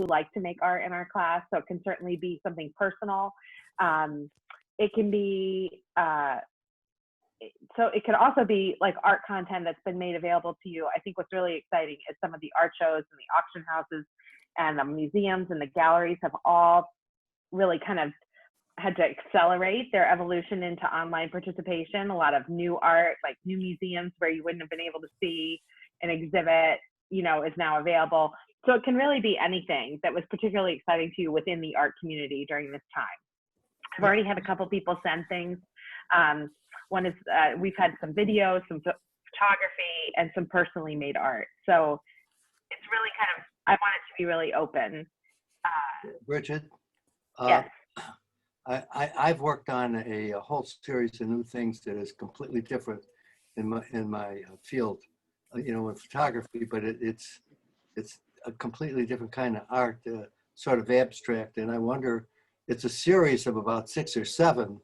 like to make art in our class. So it can certainly be something personal. It can be, so it could also be like art content that's been made available to you. I think what's really exciting is some of the art shows and the auction houses and the museums and the galleries have all really kind of had to accelerate their evolution into online participation. A lot of new art, like new museums where you wouldn't have been able to see an exhibit, you know, is now available. So it can really be anything that was particularly exciting to you within the art community during this time. I've already had a couple people send things. One is, we've had some videos, some photography, and some personally made art. So it's really kind of, I want it to be really open. Bridget? Yes. I've worked on a whole series of new things that is completely different in my field, you know, in photography, but it's a completely different kind of art, sort of abstract. And I wonder, it's a series of about 6 or 7.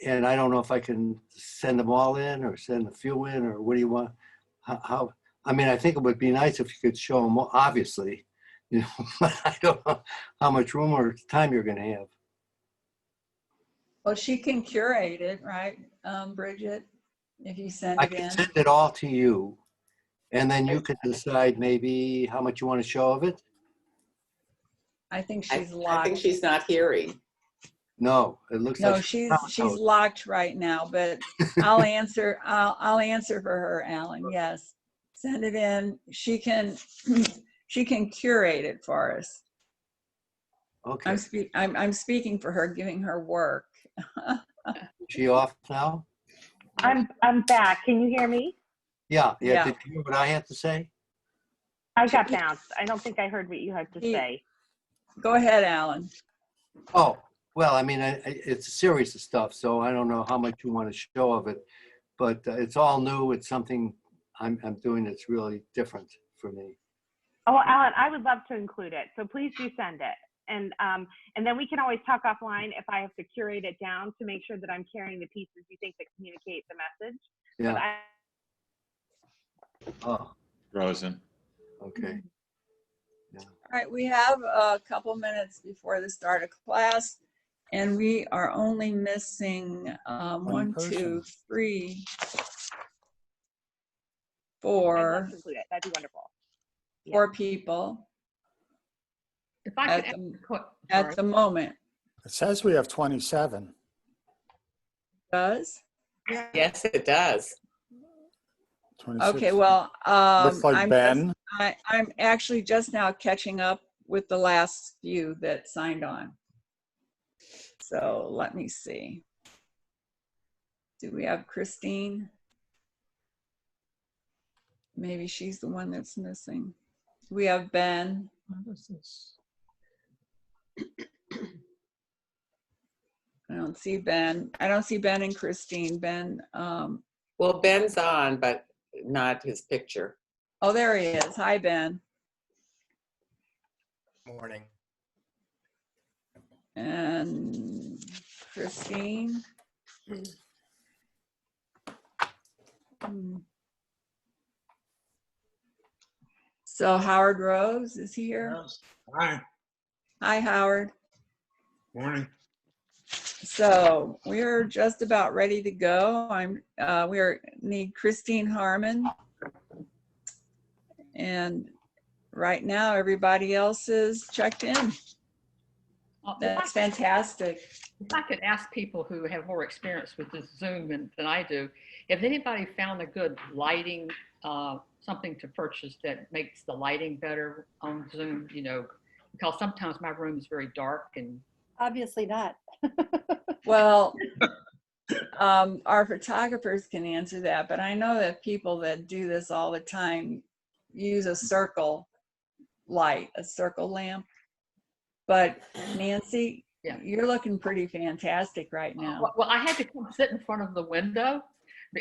And I don't know if I can send them all in or send a few in, or what do you want? How I mean, I think it would be nice if you could show them, obviously, you know, but I don't know how much room or time you're going to have. Well, she can curate it, right, Bridget, if you send I it can in. send it all to you, and then you can decide maybe how much you want to show of it. I think she's locked. I think she's not hearing. No, it looks No, like she's locked right now, but I'll answer. I'll answer for her, Alan. Yes, send it in. She can curate it for us. Okay. I'm speaking for her, giving her work. Is she off now? I'm back. Can you hear me? Yeah. Yeah. Did you hear what I had to say? I got bounced. I don't think I heard what you had to say. Go ahead, Alan. Oh, well, I mean, it's a series of stuff, so I don't know how much you want to show of it, but it's all new. It's something I'm doing that's really different for me. Oh, Alan, I would love to include it. So please do send it. And then we can always talk offline if I have to curate it down to make sure that I'm carrying the pieces you think that communicate the message. Yeah. Oh, Rosen. okay. Yeah. All right, we have a couple minutes before the start of class, and we are only missing 1, 2, 3, 4. I'd love to include it. That'd be wonderful. 4 people. If I could at the moment. It says we have 27. Does? Yes, it does. 26. Okay, well, looks like Ben. I'm actually just now catching up with the last few that signed on. So let me see. Do we have Christine? Maybe she's the one that's missing. We have Ben. What is this? I don't see Ben. I don't see Ben and Christine. Ben. Well, Ben's on, but not his picture. Oh, there he is. Hi, Ben. Morning. And Christine. So Howard Rose is here. Hi. Hi, Howard. Morning. So we're just about ready to go. We need Christine Harmon. And right now, everybody else is checked in. That's fantastic. If I could ask people who have more experience with this Zoom than I do, if anybody found a good lighting, something to purchase that makes the lighting better on Zoom, you know, because sometimes my room is very dark and. Obviously not. Well, our photographers can answer that, but I know that people that do this all the time use a circle light, a circle lamp. But Nancy, yeah, you're looking pretty fantastic right now. Well, I had to come sit in front of the window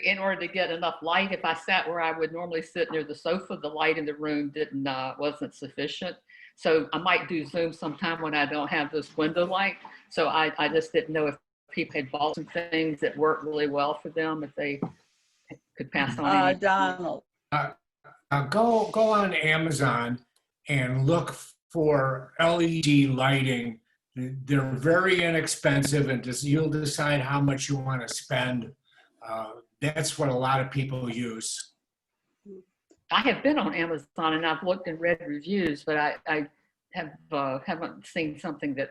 in order to get enough light. If I sat where I would normally sit near the sofa, the light in the room wasn't sufficient. So I might do Zoom sometime when I don't have this window light. So I just didn't know if people had bought some things that worked really well for them, if they could pass on. Donald. Go on Amazon and look for LED lighting. They're very inexpensive, and just you'll decide how much you want to spend. That's what a lot of people use. I have been on Amazon and I've looked and read reviews, but I haven't seen something that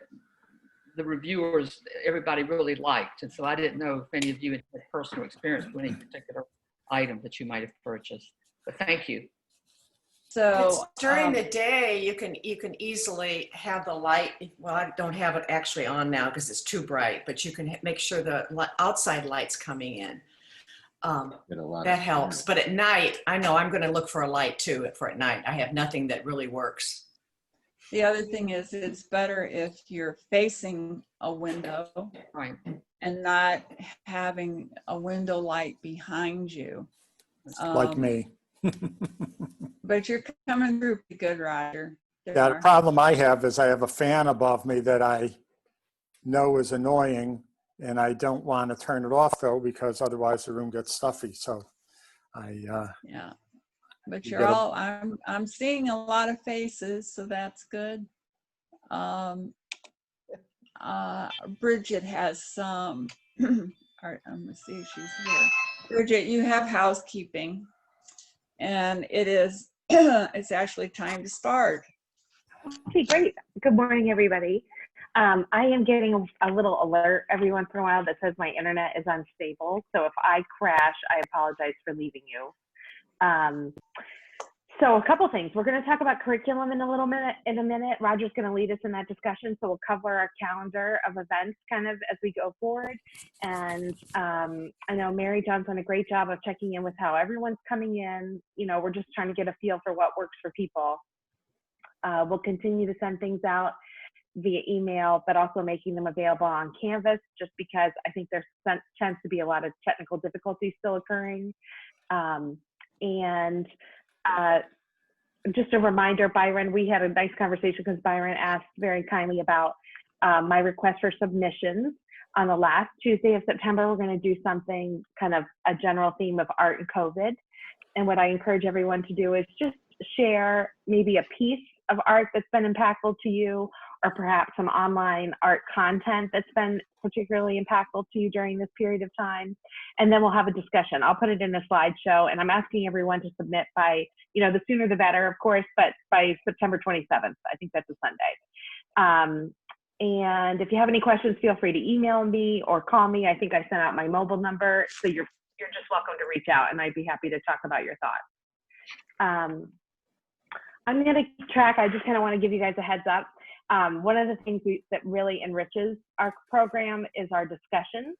the reviewers, everybody really liked. And so I didn't know if any of you had personal experience with any particular item that you might have purchased. But thank you. So During the day, you can easily have the light. Well, I don't have it actually on now because it's too bright, but you can make sure the outside light's coming in. That helps. But at night, I know I'm going to look for a light too for at night. I have nothing that really works. the other thing is it's better if you're facing a window Right. and not having a window light behind you. Like me. But you're coming through pretty good, Roger. There Yeah, the are- problem I have is I have a fan above me that I know is annoying, and I don't want to turn it off though, because otherwise the room gets stuffy. So Yeah, but You you're gotta- all, I'm seeing a lot of faces, so that's good. Bridget has some, all right, I'm gonna see if she's here. Bridget, you have housekeeping, and it is, it's actually time to start. Okay, great. Good morning, everybody. I am getting a little alert every once in a while that says my internet is unstable. So if I crash, I apologize for leaving you. So a couple things. We're going to talk about curriculum in a minute. Roger's going to lead us in that discussion. So we'll cover our calendar of events kind of as we go forward. And I know Mary John's done a great job of checking in with how everyone's coming in. You know, we're just trying to get a feel for what works for people. We'll continue to send things out via email, but also making them available on Canvas, just because I think there tends to be a lot of technical difficulties still occurring. Just a reminder, Byron, we had a nice conversation because Byron asked very kindly about my request for submissions. On the last Tuesday of September, we're going to do something kind of a general theme of art and COVID. And what I encourage everyone to do is just share maybe a piece of art that's been impactful to you, or perhaps some online art content that's been particularly impactful to you during this period of time. And then we'll have a discussion. I'll put it in a slideshow, and I'm asking everyone to submit by, you know, the sooner the better, of course, but by September 27th. I think that's a Sunday. And if you have any questions, feel free to email me or call me. I think I sent out my mobile number, so you're just welcome to reach out, and I'd be happy to talk about your thoughts. I'm going to track, I just kind of want to give you guys a heads up. One of the things that really enriches our program is our discussion.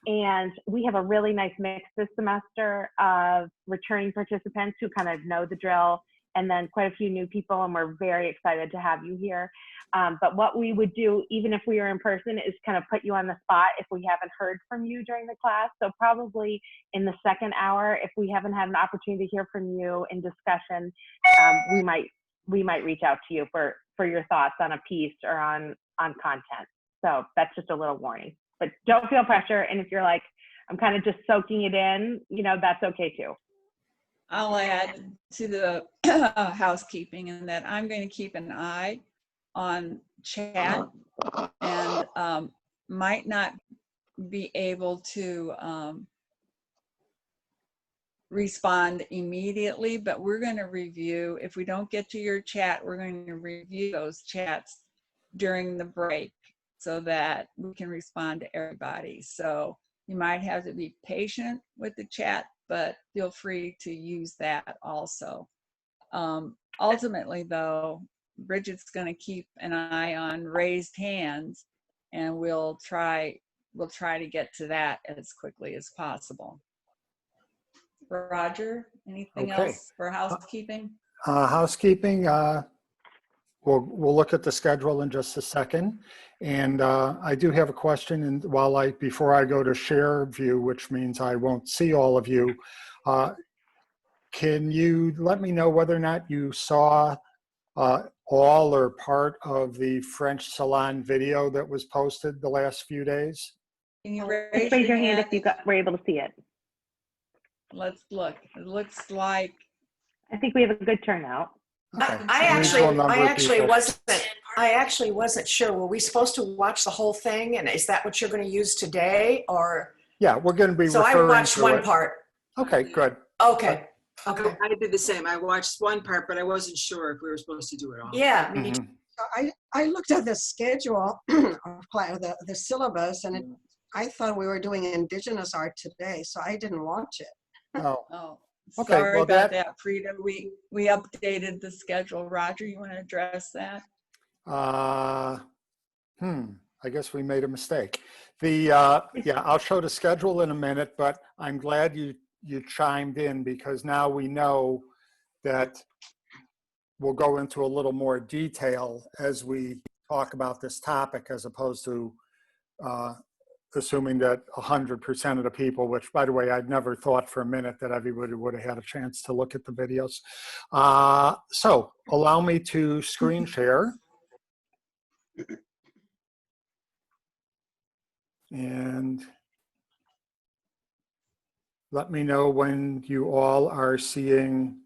And we have a really nice mix this semester of returning participants who kind of know the drill, and then quite a few new people, and we're very excited to have you here. But what we would do, even if we were in person, is kind of put you on the spot if we haven't heard from you during the class. So probably in the second hour, if we haven't had an opportunity to hear from you in discussion, we might reach out to you for your thoughts on a piece or on content. So that's just a little warning. But don't feel pressure. And if you're like, I'm kind of just soaking it in, you know, that's okay too. I'll add to the housekeeping in that I'm going to keep an eye on chat, and might not be able to respond immediately, but we're going to review. If we don't get to your chat, we're going to review those chats during the break so that we can respond to everybody. So you might have to be patient with the chat, but feel free to use that also. Ultimately though, Bridget's going to keep an eye on raised hands, and we'll try to get to that as quickly as possible. Roger, anything Okay. else for housekeeping? Housekeeping, we'll look at the schedule in just a second. And I do have a question, and before I go to share view, which means I won't see all of you, can you let me know whether or not you saw all or part of the French Salon video that was posted the last few days? Can you Just raise your hand if you were able to see it. Let's look. It looks like I think we have a good turnout. Okay. I Unusual number of people. actually wasn't sure. Were we supposed to watch the whole thing? And is that what you're going to use today? Or Yeah, we're going to be so I referring watched to one it. part. Okay, good. Okay. Okay. I did the same. I watched one part, but I wasn't sure if we were supposed to do it all. Yeah. Me too. Mhm. I looked at the schedule of the syllabus, and I thought we were doing Indigenous art today, so I didn't watch it. Oh, Oh, Okay, sorry well, about that, Frida. We updated the schedule. Roger, you want to address that? I guess we made a mistake. Yeah, I'll show the schedule in a minute, but I'm glad you chimed in, because now we know that we'll go into a little more detail as we talk about this topic, as opposed to assuming that 100% of the people, which, by the way, I'd never thought for a minute that everybody would have had a chance to look at the videos. So allow me to screen share. And let me know when you all are seeing.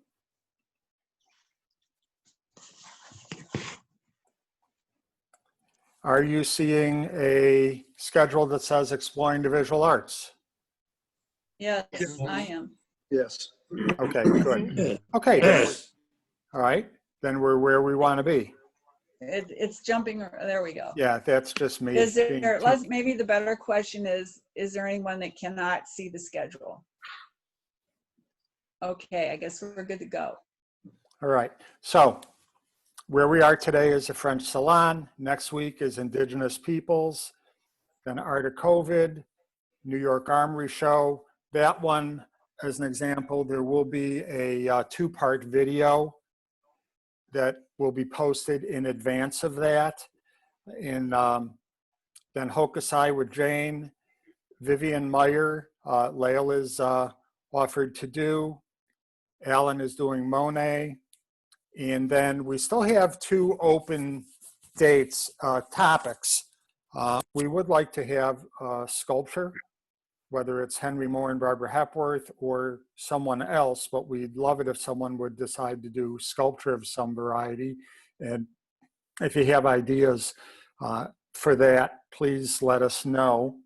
Are you seeing a schedule that says Exploring the Visual Arts? Yes, I am. Yes. Okay, good. Okay, all right, then we're where we want to be. It's jumping. There we go. Yeah, that's just me. Is being there, too- maybe the better question is there anyone that cannot see the schedule? Okay, I guess we're good to go. All right, so where we are today is the French Salon. Next week is Indigenous Peoples, then Art of COVID, New York Armory Show. That one, as an example, there will be a two-part video that will be posted in advance of that. And then Hokusai with Jane, Vivian Meyer, Lael is offered to do. Alan is doing Monet. And then we still have two open dates, topics. We would like to have sculpture, whether it's Henry Moore and Barbara Hepworth or someone else, but we'd love it if someone would decide to do sculpture of some variety. And if you have ideas for that, please let us know.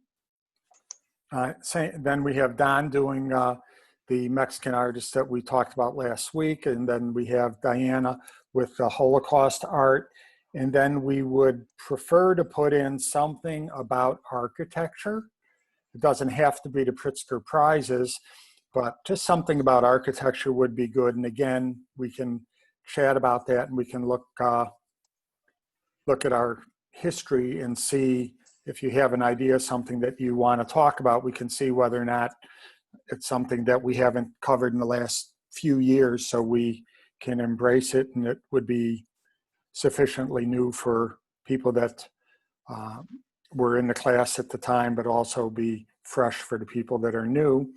Then we have Don doing the Mexican artist that we talked about last week. And then we have Diana with the Holocaust art. And then we would prefer to put in something about architecture. It doesn't have to be the Pritzker Prizes, but just something about architecture would be good. And again, we can chat about that, and we can look at our history and see if you have an idea of something that you want to talk about. We can see whether or not it's something that we haven't covered in the last few years, so we can embrace it, and it would be sufficiently new for people that were in the class at the time, but also be fresh for the people that are new.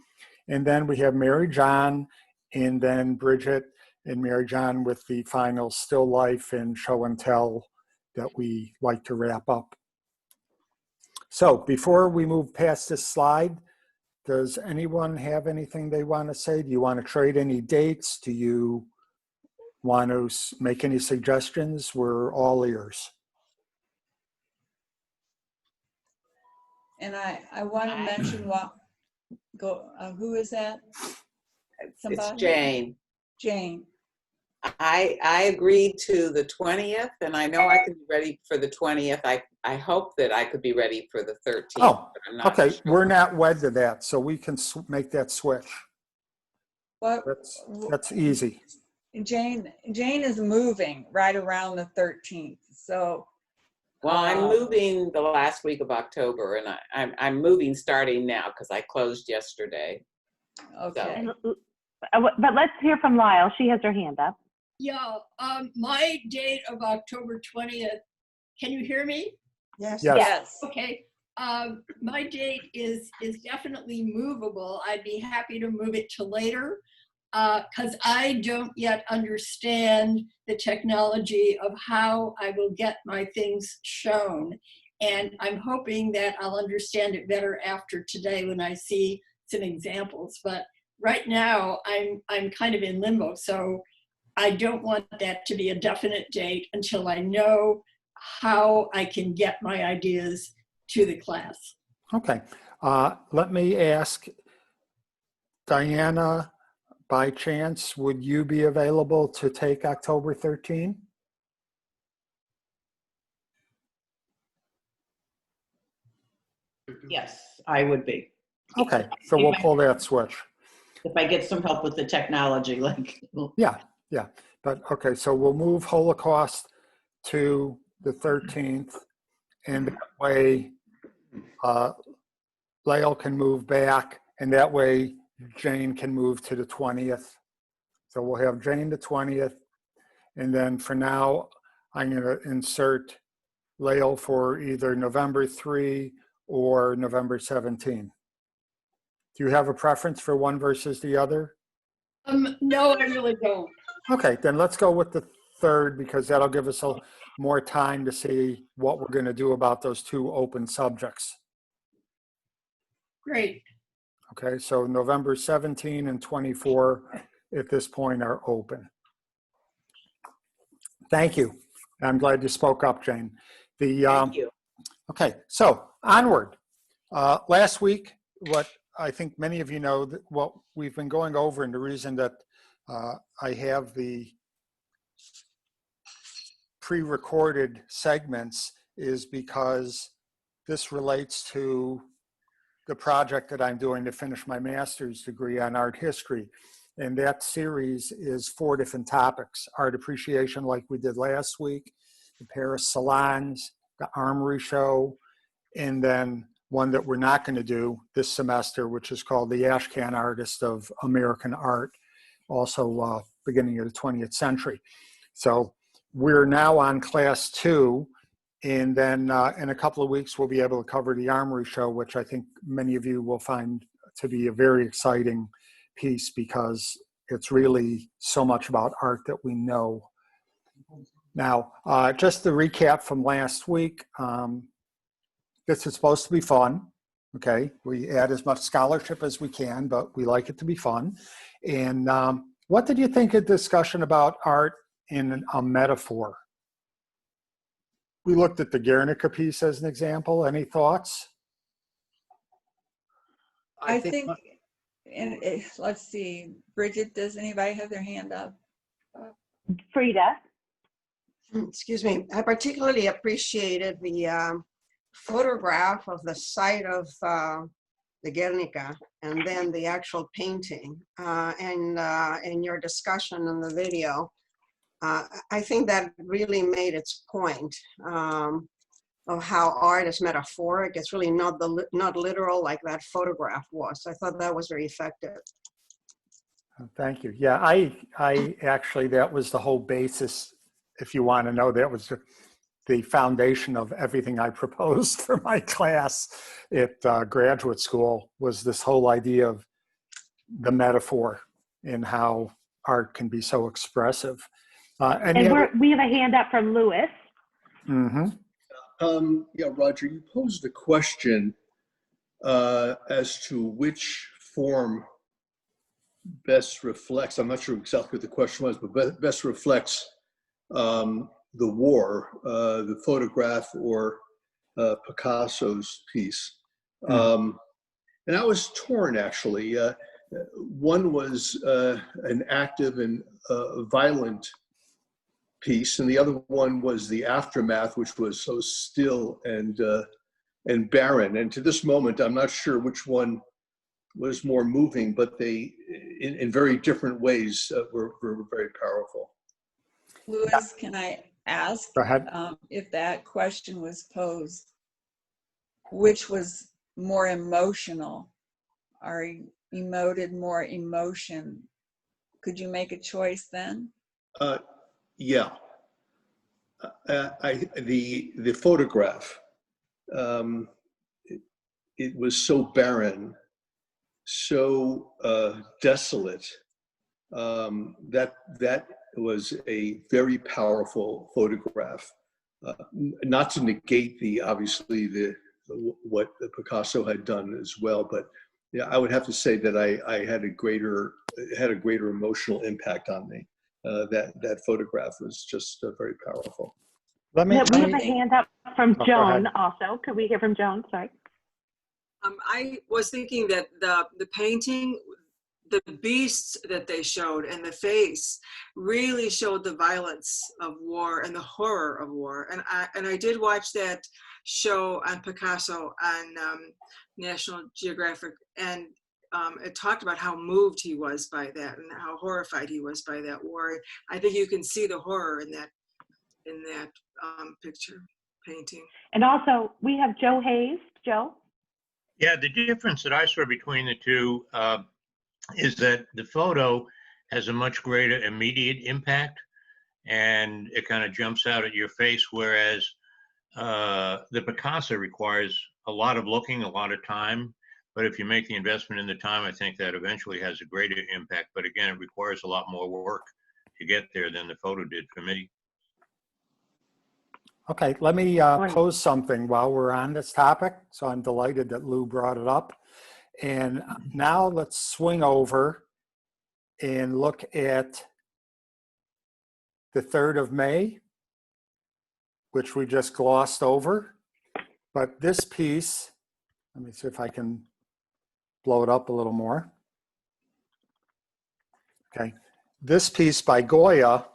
And then we have Mary John, and then Bridget and Mary John with the final still life and show and tell that we like to wrap up. So before we move past this slide, does anyone have anything they want to say? Do you want to trade any dates? Do you want to make any suggestions? We're all ears. And I want to mention who is that? Somebody? It's Jane. Jane. I agreed to the 20th, and I know I can be ready for the 20th. I hope that I could be ready for the 13th. Oh, but I'm not okay. sure. We're not wed to that, so we can make that switch. What? That's easy. Jane is moving right around the 13th. So. Well, I'm moving the last week of October, and I'm moving starting now because I closed yesterday. Okay. So. But let's hear from Lyle. She has her hand up. Yeah, my date of October 20th, can you hear me? Yes. Yes. Okay, my date is definitely movable. I'd be happy to move it to later because I don't yet understand the technology of how I will get my things shown. And I'm hoping that I'll understand it better after today when I see some examples. But right now, I'm kind of in limbo. So I don't want that to be a definite date until I know how I can get my ideas to the class. Okay. Let me ask Diana, by chance, would you be available to take October 13? Yes, I would be. Okay, so we'll pull that switch. If I get some help with the technology, like. Yeah, yeah. But okay, so we'll move Holocaust to the 13th, and that way Lael can move back, and that way Jane can move to the 20th. So we'll have Jane the 20th, and then for now, I'm going to insert Lael for either November 3 or November 17. Do you have a preference for one versus the other? No, I really don't. Okay, then let's go with the 3rd, because that'll give us more time to see what we're going to do about those 2 open subjects. Great. Okay, so November 17 and 24 at this point are open. Thank you. I'm glad you spoke up, Jane. Thank you. Okay, so onward. Last week, what I think many of you know, that what we've been going over, and the reason that I have the pre-recorded segments is because this relates to the project that I'm doing to finish my master's degree on art history. And that series is 4 different topics: art appreciation, like we did last week, the Paris salons, the armory show, and then one that we're not going to do this semester, which is called the Ashcan Artist of American Art, also beginning of the 20th century. So we're now on class 2, and then in a couple of weeks, we'll be able to cover the armory show, which I think many of you will find to be a very exciting piece, because it's really so much about art that we know. Now, just to recap from last week, this is supposed to be fun, okay? We add as much scholarship as we can, but we like it to be fun. And what did you think of discussion about art in a metaphor? We looked at the Guernica piece as an example. Any thoughts? I think let's see, Bridget, does anybody have their hand up? Frida. Excuse me. I particularly appreciated the photograph of the site of the Guernica, and then the actual painting, and your discussion in the video. I think that really made its point of how art is metaphoric. It's really not literal like that photograph was. I thought that was very effective. Thank you. Yeah, I actually, that was the whole basis, if you want to know, that was the foundation of everything I proposed for my class at graduate school, was this whole idea of the metaphor and how art can be so expressive. And we have a hand up from Louis. Mm-hmm. Yeah, Roger, you posed a question as to which form best reflects, I'm not sure exactly what the question was, but best reflects the war, the photograph, or Picasso's piece. And I was torn, actually. One was an active and violent piece, and the other one was the aftermath, which was so still and barren. And to this moment, I'm not sure which one was more moving, but they, in very different ways, were very powerful. Louis, can I ask if that question was posed, which was more emotional, or emoted more emotion? Could you make a choice then? Yeah. The photograph, it was so barren, so desolate, that was a very powerful photograph. Not to negate obviously what Picasso had done as well, but yeah, I would have to say that I had a greater emotional impact on me. that photograph was just very powerful. Let me, We have a hand up from go Joan ahead. also. Could we hear from Joan? Sorry. I was thinking that the painting, the beasts that they showed and the face really showed the violence of war and the horror of war. And I did watch that show on Picasso on National Geographic, and it talked about how moved he was by that and how horrified he was by that war. I think you can see the horror in that picture painting. And also, we have Joe Hayes. Joe? Yeah, the difference that I saw between the two is that the photo has a much greater immediate impact, and it kind of jumps out at your face, whereas the Picasso requires a lot of looking, a lot of time. But if you make the investment in the time, I think that eventually has a greater impact. But again, it requires a lot more work to get there than the photo did for me. Okay, let me pose something while we're on this topic. So I'm delighted that Lou brought it up. And now let's swing over and look at the 3rd of May, which we just glossed over. But this piece, let me see if I can blow it up a little more. Okay, this piece by Goya,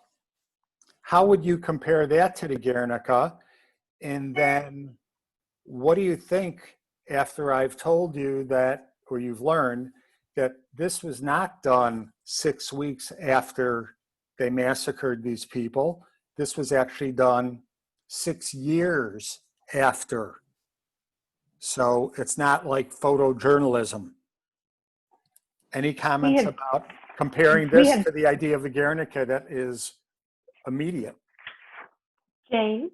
how would you compare that to the Guernica? And then what do you think after I've told you that, or you've learned that this was not done 6 weeks after they massacred these people? This was actually done 6 years after. So it's not like photojournalism. Any comments about comparing this to the idea of the Guernica that is immediate? Jane?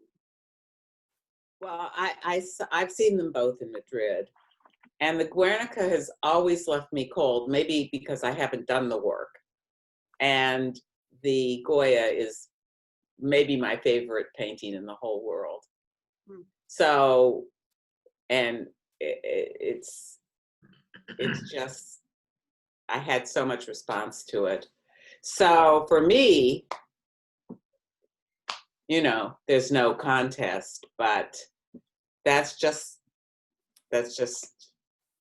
Well, I've seen them both in Madrid, and the Guernica has always left me cold, maybe because I haven't done the work. And the Goya is maybe my favorite painting in the whole world. So, and it's just, I had so much response to it. So for me, you know, there's no contest, but that's just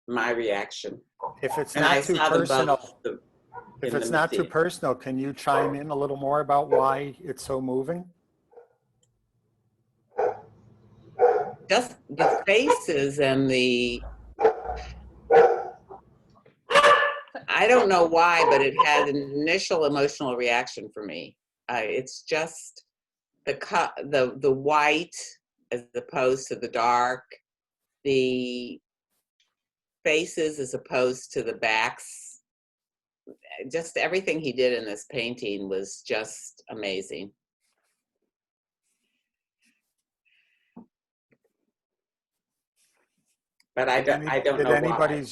my reaction. If it's And not I too saw them personal, both if in it's the not too museum. personal, can you chime in a little more about why it's so moving? Just the faces and I don't know why, but it had an initial emotional reaction for me. It's just the white as opposed to the dark, the faces as opposed to the backs. Just everything he did in this painting was just amazing. But I don't know why.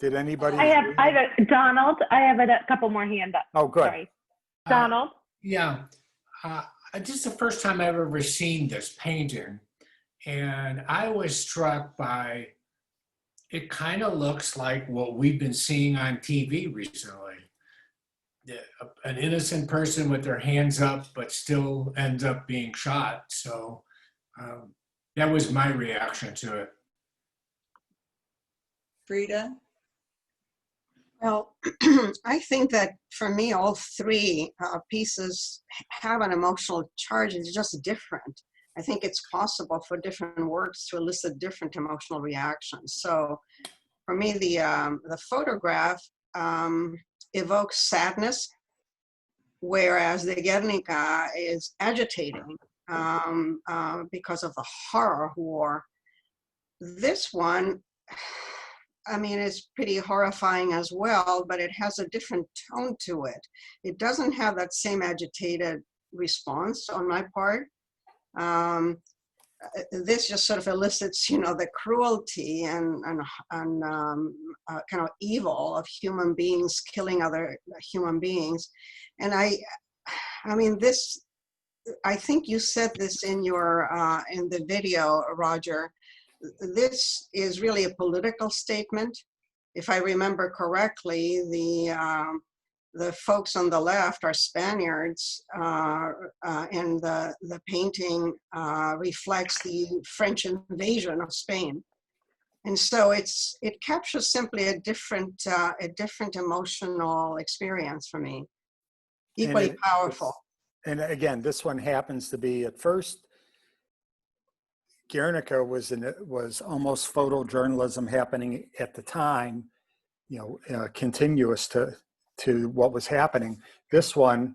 Did anybody? I have Donald. I have a couple more hand up. Oh, good. Sorry. Donald? Yeah. This is the first time I've ever seen this painting. And I was struck by, it kind of looks like what we've been seeing on TV recently. An innocent person with their hands up, but still ends up being shot. So that was my reaction to it. Frida? Well, I think that for me, all three pieces have an emotional charge. It's just different. I think it's possible for different works to elicit different emotional reactions. So for me, the photograph evokes sadness, whereas the Guernica is agitating because of the horror of war. This one, I mean, it's pretty horrifying as well, but it has a different tone to it. It doesn't have that same agitated response on my part. This just sort of elicits, you know, the cruelty and kind of evil of human beings killing other human beings. And I mean, this, I think you said this in your in the video, Roger. This is really a political statement. If I remember correctly, the folks on the left are Spaniards, and the painting reflects the French invasion of Spain. And so it captures simply a different emotional experience for me, equally powerful. And again, this one happens to be, at first, Guernica was almost photojournalism happening at the time, continuous to what was happening. This one,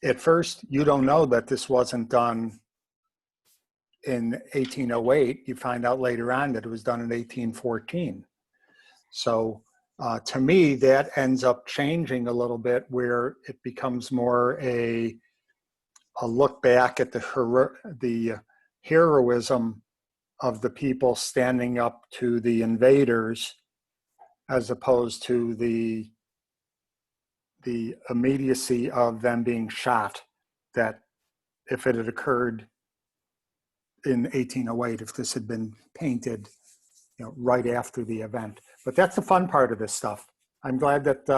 at first, you don't know that this wasn't done in 1808. You find out later on that it was done in 1814. So to me, that ends up changing a little bit, where it becomes more a look back at the heroism of the people standing up to the invaders, as opposed to the immediacy of them being shot, that if it had occurred in 1808, if this had been painted right after the event. But that's the fun part of this stuff. I'm glad that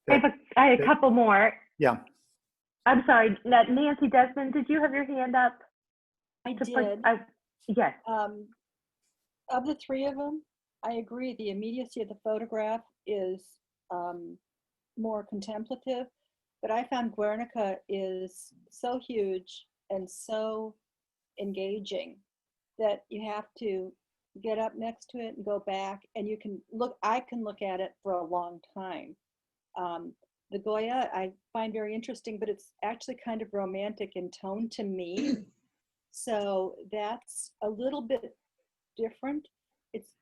I had a couple more. Yeah. I'm sorry, Nancy Desmond, did you have your hand up? I did. Yes. Of the three of them, I agree. The immediacy of the photograph is more contemplative, but I found Guernica is so huge and so engaging that you have to get up next to it and go back, and you can look. I can look at it for a long time. The Goya I find very interesting, but it's actually kind of romantic in tone to me. So that's a little bit different. It's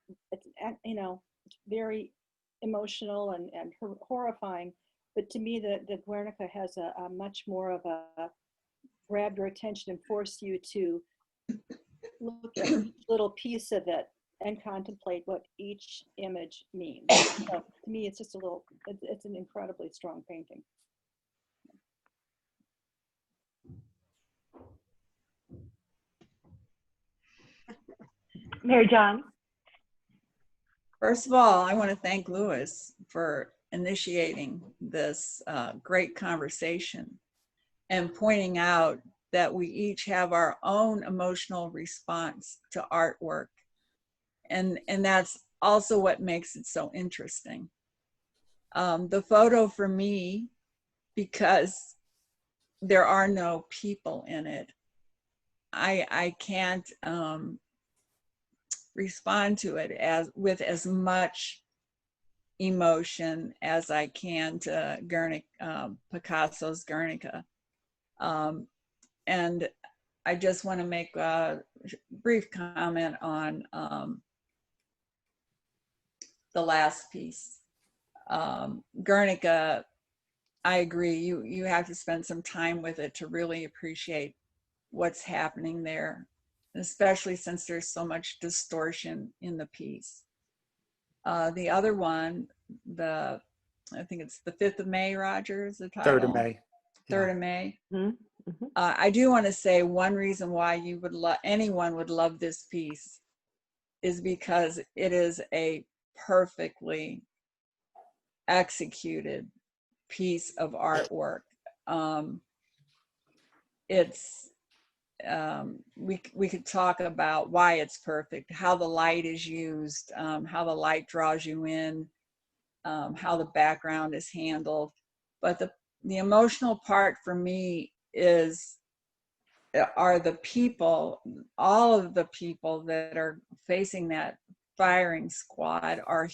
very emotional and horrifying. But to me, the Guernica has a much more of a grab your attention and force you to look at each little piece of it and contemplate what each image means. So to me, it's just it's an incredibly strong painting. Mary John? First of all, I want to thank Louis for initiating this great conversation and pointing out that we each have our own emotional response to artwork. And that's also what makes it so interesting. The photo for me, because there are no people in it, I can't respond to it with as much emotion as I can to Picasso's Guernica. And I just want to make a brief comment on the last piece. Guernica, I agree, you have to spend some time with it to really appreciate what's happening there, especially since there's so much distortion in the piece. The other one, I think it's the 5th of May, Roger, is the title? 3rd of May. 3rd of May. Mm-hmm. Mm-hmm. I do want to say one reason why anyone would love this piece is because it is a perfectly executed piece of artwork. We could talk about why it's perfect, how the light is used, how the light draws you in, how the background is handled. But the emotional part for me are the people. All of the people that are facing that firing squad are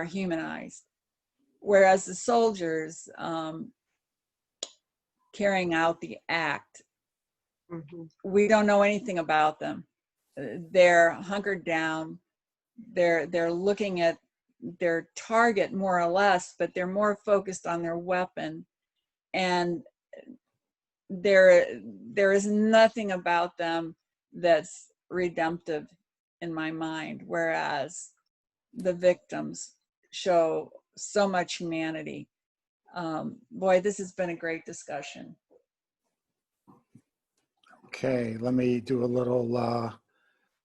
humanized, whereas the soldiers carrying out the act, we don't know anything about them. They're hunkered down. They're looking at their target more or less, but they're more focused on their weapon. And there is nothing about them that's redemptive in my mind, whereas the victims show so much humanity. Boy, this has been a great discussion. Okay, let me do a little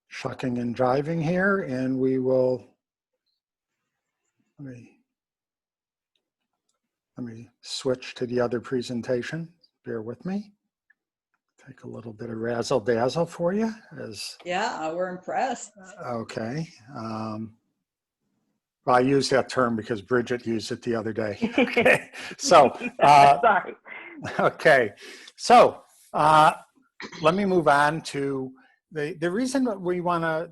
shucking and driving here, and we will. let me switch to the other presentation. Bear with me. Take a little bit of razzle dazzle for you. Yeah, we're impressed. Okay. Well, I use that term because Bridget used it the other day. Okay. So, sorry. Okay. So, let me move on to the reason that we want to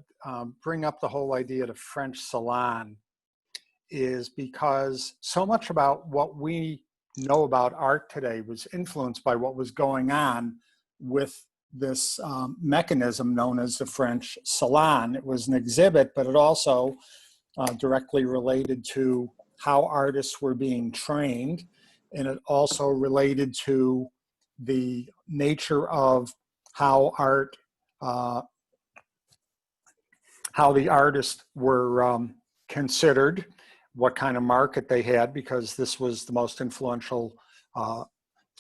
bring up the whole idea of French Salon is because so much about what we know about art today was influenced by what was going on with this mechanism known as the French Salon. It was an exhibit, but it also directly related to how artists were being trained, and it also related to the nature of how art, how the artists were considered, what kind of market they had, because this was the most influential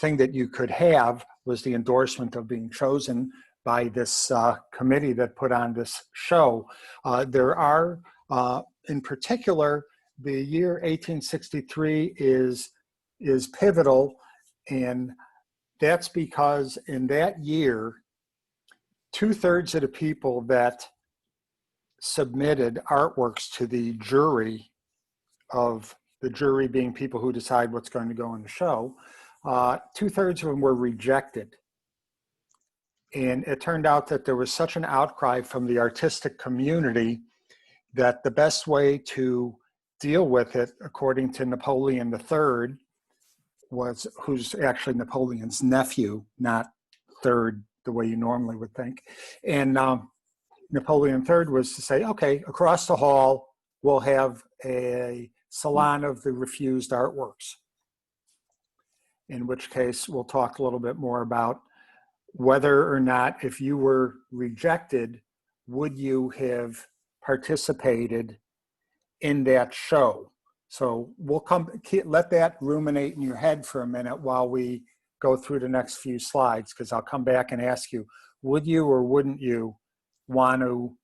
thing that you could have, was the endorsement of being chosen by this committee that put on this show. There are, in particular, the year 1863 is pivotal, and that's because in that year, 2/3 of the people that submitted artworks to the jury, of the jury being people who decide what's going to go in the show, 2/3 of them were rejected. And it turned out that there was such an outcry from the artistic community that the best way to deal with it, according to Napoleon III, was, who's actually Napoleon's nephew, not third the way you normally would think. And Napoleon III was to say, okay, across the hall, we'll have a salon of the refused artworks. In which case, we'll talk a little bit more about whether or not, if you were rejected, would you have participated in that show? So we'll let that ruminate in your head for a minute while we go through the next few slides, because I'll come back and ask you, would you or wouldn't you want to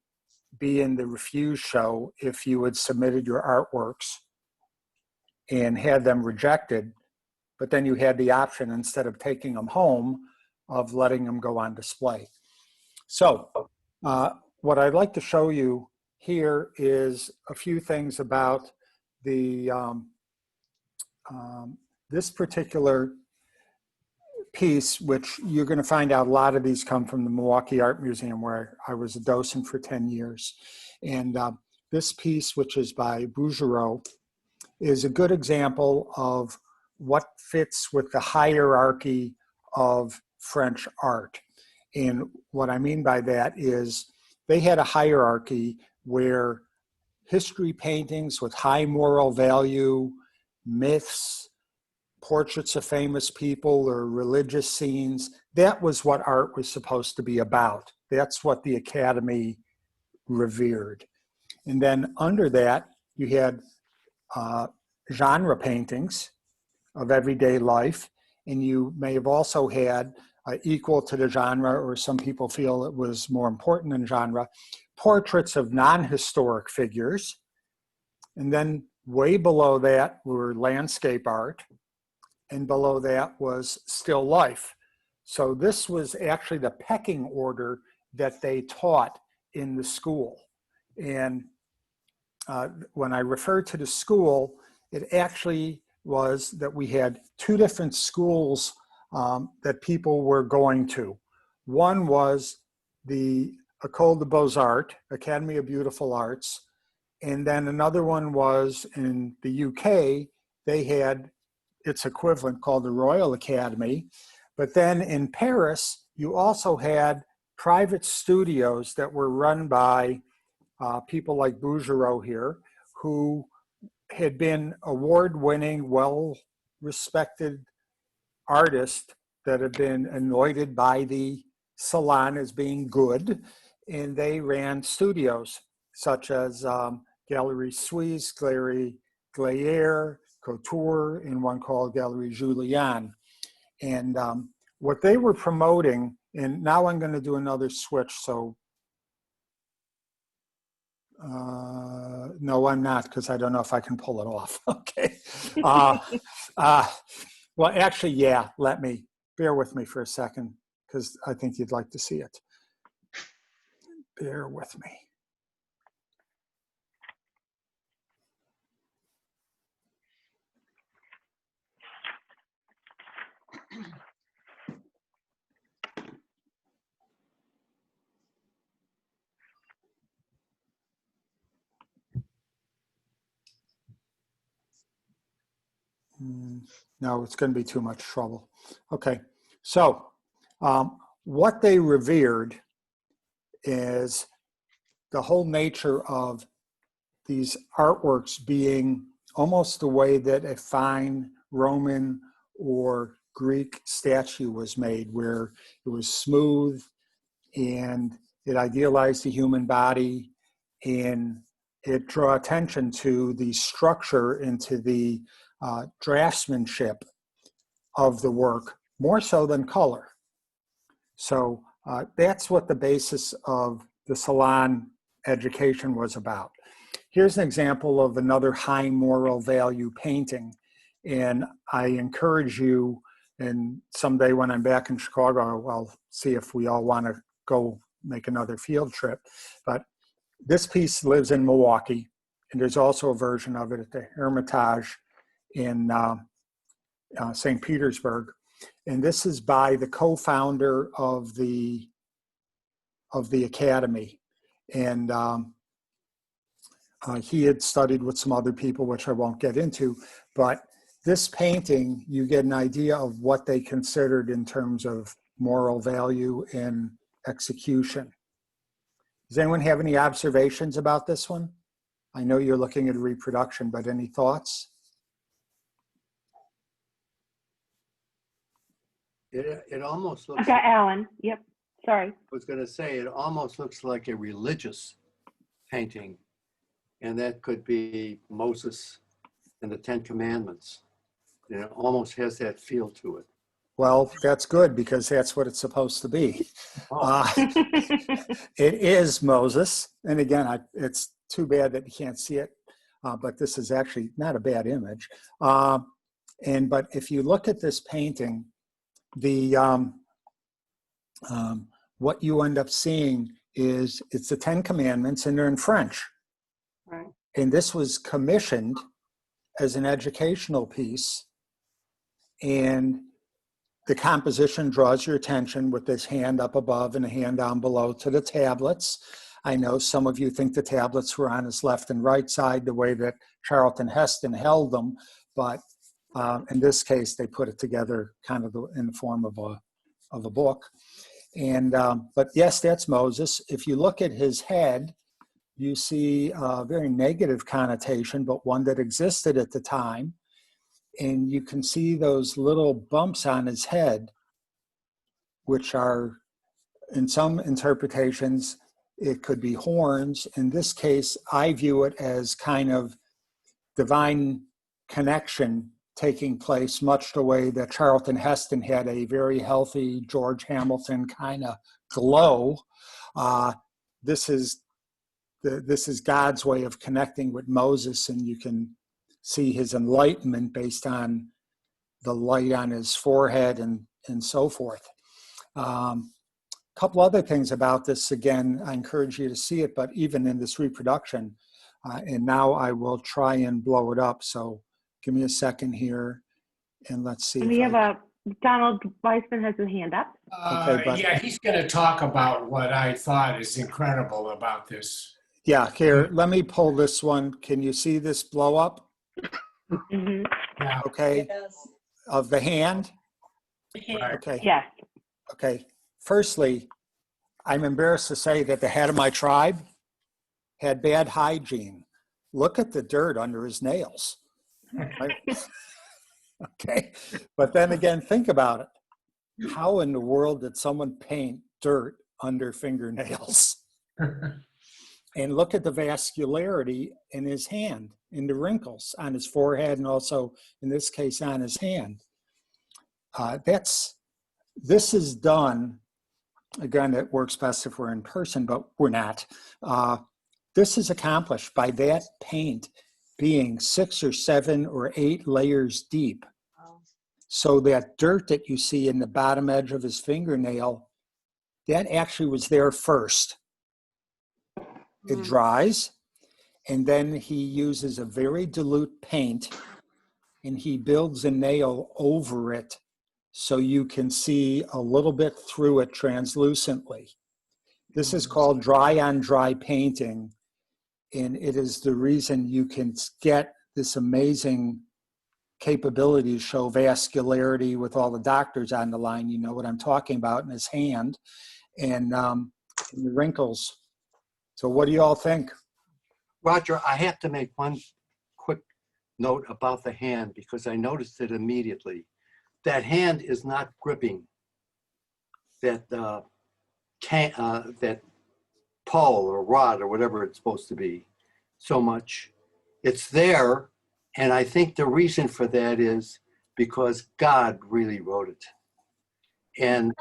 be in the refuse show if you had submitted your artworks and had them rejected, but then you had the option, instead of taking them home, of letting them go on display. So what I'd like to show you here is a few things about the this particular piece, which you're going to find out a lot of these come from the Milwaukee Art Museum, where I was a docent for 10 years. And this piece, which is by Bouguereau, is a good example of what fits with the hierarchy of French art. And what I mean by that is they had a hierarchy where history paintings with high moral value, myths, portraits of famous people, or religious scenes, that was what art was supposed to be about. That's what the Academy revered. And then under that, you had genre paintings of everyday life, and you may have also had equal to the genre, or some people feel it was more important than genre, portraits of non-historic figures. And then way below that were landscape art, and below that was still life. So this was actually the pecking order that they taught in the school. And when I refer to the school, it actually was that we had two different schools that people were going to. One was the École des Beaux-Arts, Academy of Beautiful Arts, and then another one was in the UK. They had its equivalent called the Royal Academy. But then in Paris, you also had private studios that were run by people like Bouguereau here, who had been award-winning, well-respected artists that had been anointed by the Salon as being good. And they ran studios such as Galerie Suisse, Galerie Glayer, Couture, and one called Galerie Julian. And what they were promoting, and now I'm going to do another switch, so No, I'm not, because I don't know if I can pull it off. Okay. Well, actually, yeah, bear with me for a second, because I think you'd like to see it. Bear with me. No, it's going to be too much trouble. Okay, so what they revered is the whole nature of these artworks being almost the way that a fine Roman or Greek statue was made, where it was smooth and it idealized the human body, and it drew attention to the structure and to the draftsmanship of the work, more so than color. So that's what the basis of the salon education was about. Here's an example of another high moral value painting. And I encourage you, and someday when I'm back in Chicago, I'll see if we all want to go make another field trip. But this piece lives in Milwaukee, and there's also a version of it at the Hermitage in St. Petersburg. And this is by the co-founder of the Academy. And he had studied with some other people, which I won't get into, but this painting, you get an idea of what they considered in terms of moral value and execution. Does anyone have any observations about this one? I know you're looking at reproduction, but any thoughts? It almost looks. I've got Alan. Yep. Sorry. I was going to say it almost looks like a religious painting, and that could be Moses and the Ten Commandments. And it almost has that feel to it. Well, that's good, because that's what it's supposed to be. Oh. It is Moses. And again, it's too bad that you can't see it, but this is actually not a bad image. But if you look at this painting, what you end up seeing is it's the Ten Commandments, and they're in French. Right. And this was commissioned as an educational piece. And the composition draws your attention with this hand up above and a hand down below to the tablets. I know some of you think the tablets were on his left and right side, the way that Charlton Heston held them, but in this case, they put it together kind of in the form of a book. And but yes, that's Moses. If you look at his head, you see a very negative connotation, but one that existed at the time. And you can see those little bumps on his head, which are, in some interpretations, it could be horns. In this case, I view it as kind of divine connection taking place, much the way that Charlton Heston had a very healthy George Hamilton kind of glow. This is God's way of connecting with Moses, and you can see his enlightenment based on the light on his forehead and so forth. A couple other things about this, again, I encourage you to see it, but even in this reproduction, and now I will try and blow it up. So give me a second here, and let's see. We have Donald Weissman has his hand up. Okay, yeah, he's going to talk about what I thought is incredible about this. Yeah, here, let me pull this one. Can you see this blow up? Mm-hmm. Yeah. Okay, Yes. of the hand? Right. Okay. Yes. Okay. Firstly, I'm embarrassed to say that the head of my tribe had bad hygiene. Look at the dirt under his nails. Right? Okay. But then again, think about it. How in the world did someone paint dirt under fingernails? And look at the vascularity in his hand, in the wrinkles on his forehead, and also, in this case, on his hand. This is done, again, it works best if we're in person, but we're not. This is accomplished by that paint being 6 or 7 or 8 layers deep. So that dirt that you see in the bottom edge of his fingernail, that actually was there first. It dries, and then he uses a very dilute paint, and he builds a nail over it so you can see a little bit through it translucently. This is called dry on dry painting, and it is the reason you can get this amazing capability to show vascularity with all the doctors on the line. You know what I'm talking about in his hand, and the wrinkles. So what do you all think? Roger, I have to make one quick note about the hand because I noticed it immediately. That hand is not gripping that that pole or rod or whatever it's supposed to be so much. It's there, and I think the reason for that is because God really wrote it. And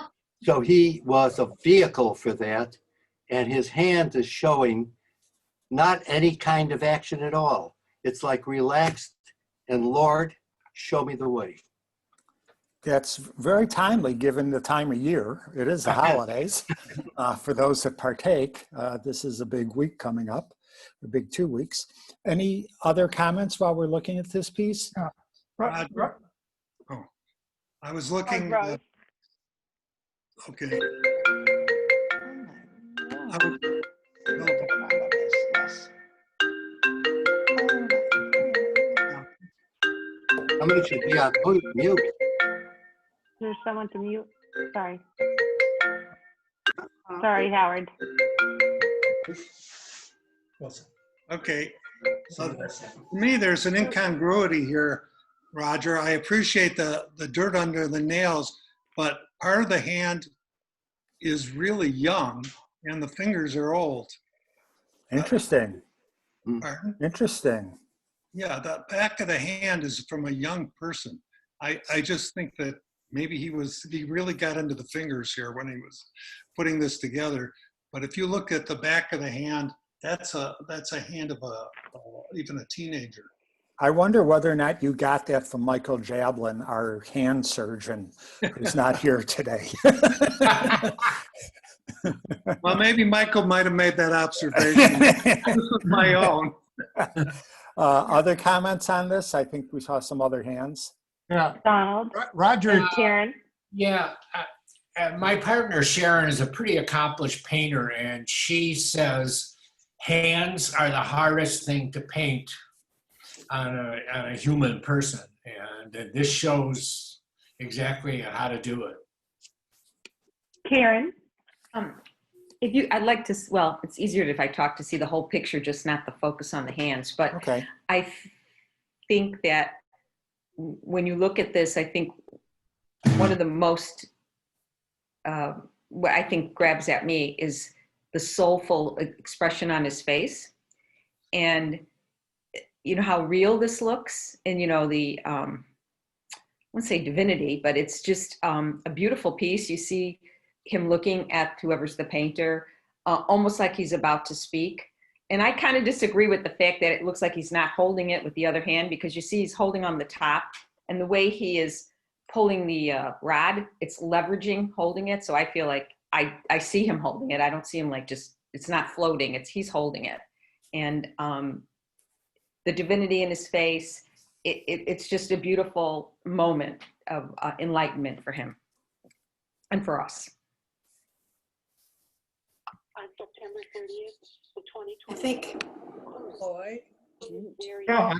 so he was a vehicle for that, and his hand is showing not any kind of action at all. It's like relaxed and Lord, show me the way. That's very timely given the time of year. It is the holidays. For those that partake, this is a big week coming up, a big 2 weeks. Any other comments while we're looking at this piece? I was looking. Okay. Somebody should be on mute. There's someone to mute. Sorry. Sorry, Howard. Okay. So to me, there's an incongruity here, Roger. I appreciate the dirt under the nails, but part of the hand is really young and the fingers are old. Interesting. Pardon? Interesting. Yeah, the back of the hand is from a young person. I just think that maybe he really got into the fingers here when he was putting this together. But if you look at the back of the hand, that's a hand of even a teenager. I wonder whether or not you got that from Michael Jablin, our hand surgeon, who's not here today. Well, maybe Michael might have made that observation. This was my own. Other comments on this? I think we saw some other hands. Yeah. Donald. Roger. Karen. Yeah. My partner Sharon is a pretty accomplished painter, and she says hands are the hardest thing to paint on a human person, and this shows exactly how to do it. Karen. I'd like to, well, it's easier if I talk to see the whole picture, just not the focus on the hands. But okay. I think that when you look at this, I think one of the most, what I think grabs at me is the soulful expression on his face. And you know how real this looks, and you know the, I won't say divinity, but it's just a beautiful piece. You see him looking at whoever's the painter, almost like he's about to speak. And I kind of disagree with the fact that it looks like he's not holding it with the other hand, because you see he's holding on the top, and the way he is pulling the rod, it's leveraging holding it. So I feel like I see him holding it. I don't see him like just, it's not floating, he's holding it. And the divinity in his face, it's just a beautiful moment of enlightenment for him and for us. On September 30th, 2020. I think. Yeah,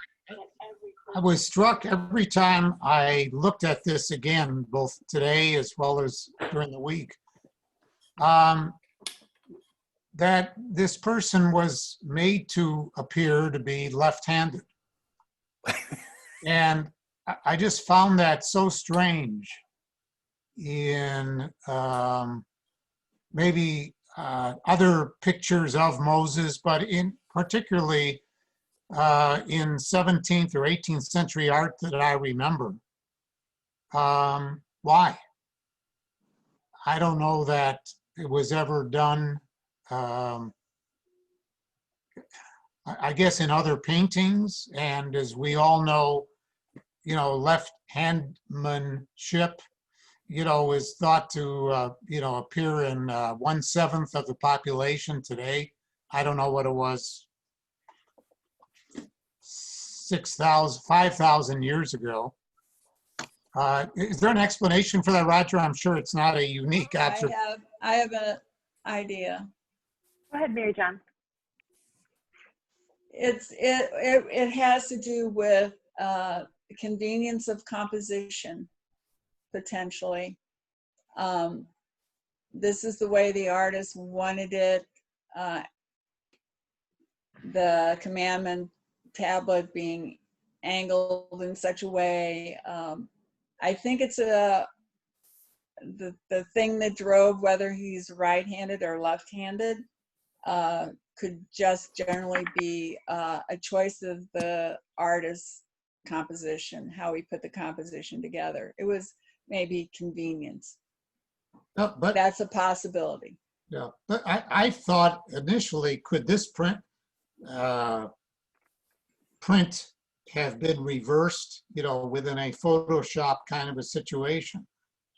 I was struck every time I looked at this again, both today as well as during the week, that this person was made to appear to be left-handed. And I just found that so strange in maybe other pictures of Moses, but in particularly in 17th or 18th century art that I remember. Why? I don't know that it was ever done I guess in other paintings, and as we all know, left-handmanship, is thought to, appear in 1/7 of the population today. I don't know what it was 5,000 years ago. Is there an explanation for that, Roger? I'm sure it's not a unique observation. I have an idea. Go ahead, Mary John. It has to do with convenience of composition, potentially. This is the way the artist wanted it. The commandment tablet being angled in such a way. I think it's the thing that drove whether he's right-handed or left-handed could just generally be a choice of the artist's composition, how he put the composition together. It was maybe convenience. No, but that's a possibility. Yeah, but I thought initially, could this print have been reversed, within a Photoshop kind of a situation?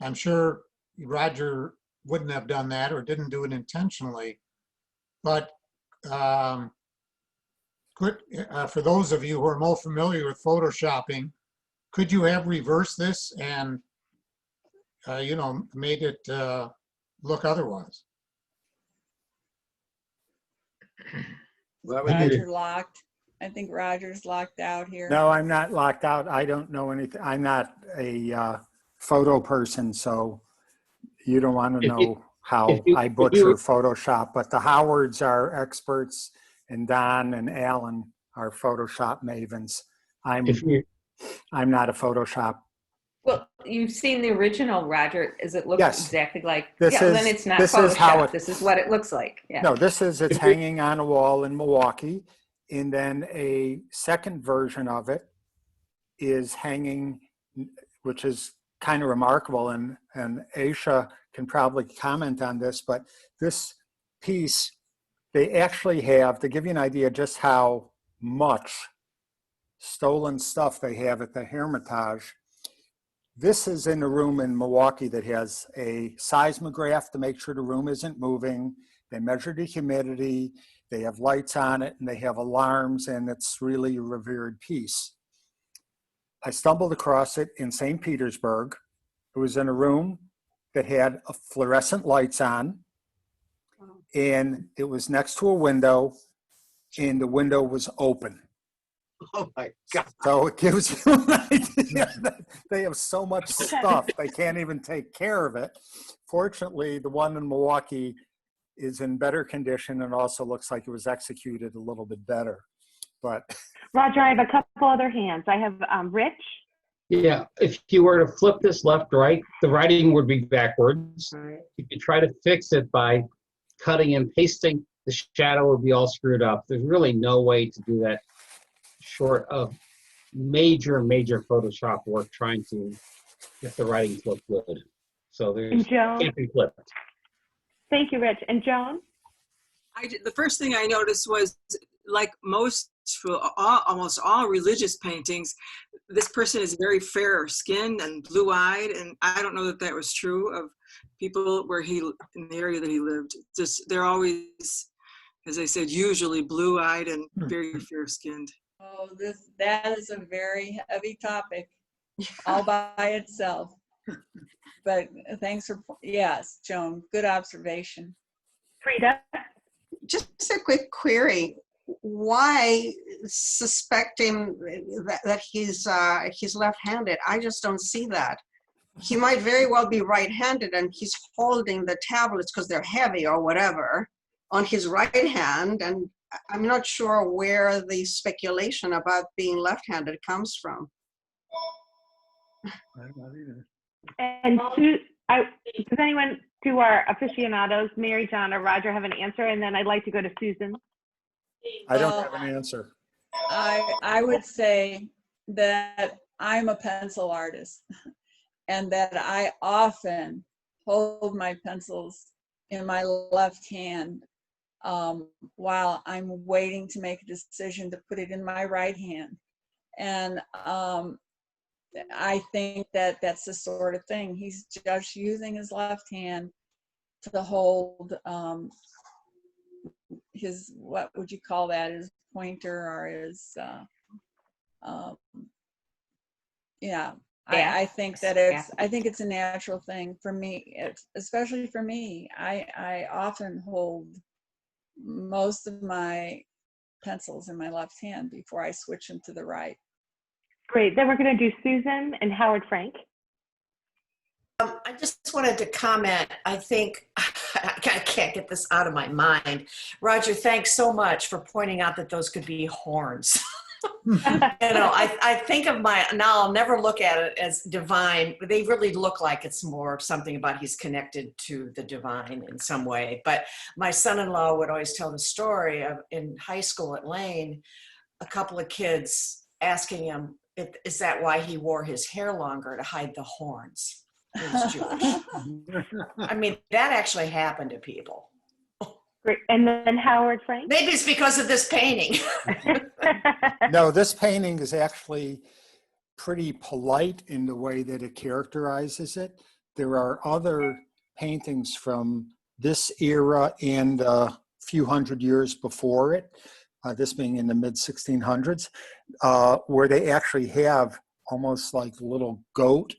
I'm sure Roger wouldn't have done that or didn't do it intentionally, but for those of you who are more familiar with Photoshopping, could you have reversed this and, made it look otherwise? Roger locked. I think Roger's locked out here. No, I'm not locked out. I don't know anything. I'm not a photo person, so you don't want to know how I butcher Photoshop. But the Howards are experts, and Don and Alan are Photoshop mavens. I'm not a Photoshop. Well, you've seen the original, Roger. Is it looks Yes. exactly like? This yeah, is, then it's not this Photoshop. Is how this is what it looks like. Yeah. No, it's hanging on a wall in Milwaukee. And then a second version of it is hanging, which is kind of remarkable. And Aisha can probably comment on this, but this piece, they actually have, to give you an idea just how much stolen stuff they have at the Hermitage. This is in a room in Milwaukee that has a seismograph to make sure the room isn't moving. They measure the humidity, they have lights on it, and they have alarms, and it's really a revered piece. I stumbled across it in St. Petersburg. It was in a room that had fluorescent lights on, and it was next to a window, and the window was open. Oh my God. So it gives you an idea that they have so much stuff, they can't even take care of it. Fortunately, the one in Milwaukee is in better condition and also looks like it was executed a little bit better. But Roger, I have a couple other hands. I have Rich. Yeah, if you were to flip this left, right, the writing would be backwards. Right. You could try to fix it by cutting and pasting. The shadow would be all screwed up. There's really no way to do that short of major Photoshop work trying to get the writing to look good. So there's can't be flipped. Thank you, Rich. And Joan? The first thing I noticed was, like almost all religious paintings, this person is very fair skinned and blue-eyed, and I don't know that that was true of people in the area that he lived. Just they're always, as I said, usually blue-eyed and very fair skinned. Oh, that is a very heavy topic all by itself. But thanks for, yes, Joan, good observation. Frida? Just a quick query. Why suspect him that he's left-handed? I just don't see that. He might very well be right-handed and he's holding the tablets because they're heavy or whatever on his right hand, and I'm not sure where the speculation about being left-handed comes from. I'm not either. And does anyone, to our aficionados, Mary John or Roger, have an answer? And then I'd like to go to Susan. I don't have an answer. I would say that I'm a pencil artist and that I often hold my pencils in my left hand while I'm waiting to make a decision to put it in my right hand. And I think that that's the sort of thing. He's just using his left hand to hold his, what would you call that, his pointer or his, yeah. I think that it's a natural thing for me, especially for me. I often hold most of my pencils in my left hand before I switch them to the right. Great. Then we're going to do Susan and Howard Frank. I just wanted to comment. I think I can't get this out of my mind. Roger, thanks so much for pointing out that those could be horns. I think of now I'll never look at it as divine, but they really look like it's more something about he's connected to the divine in some way. But my son-in-law would always tell the story of in high school at Lane, a couple of kids asking him, is that why he wore his hair longer, to hide the horns? He was Jewish. I mean, that actually happened to people. Great. And then Howard Frank? Maybe it's because of this painting. No, this painting is actually pretty polite in the way that it characterizes it. There are other paintings from this era and a few hundred years before it, this being in the mid-1600s, where they actually have almost like little goat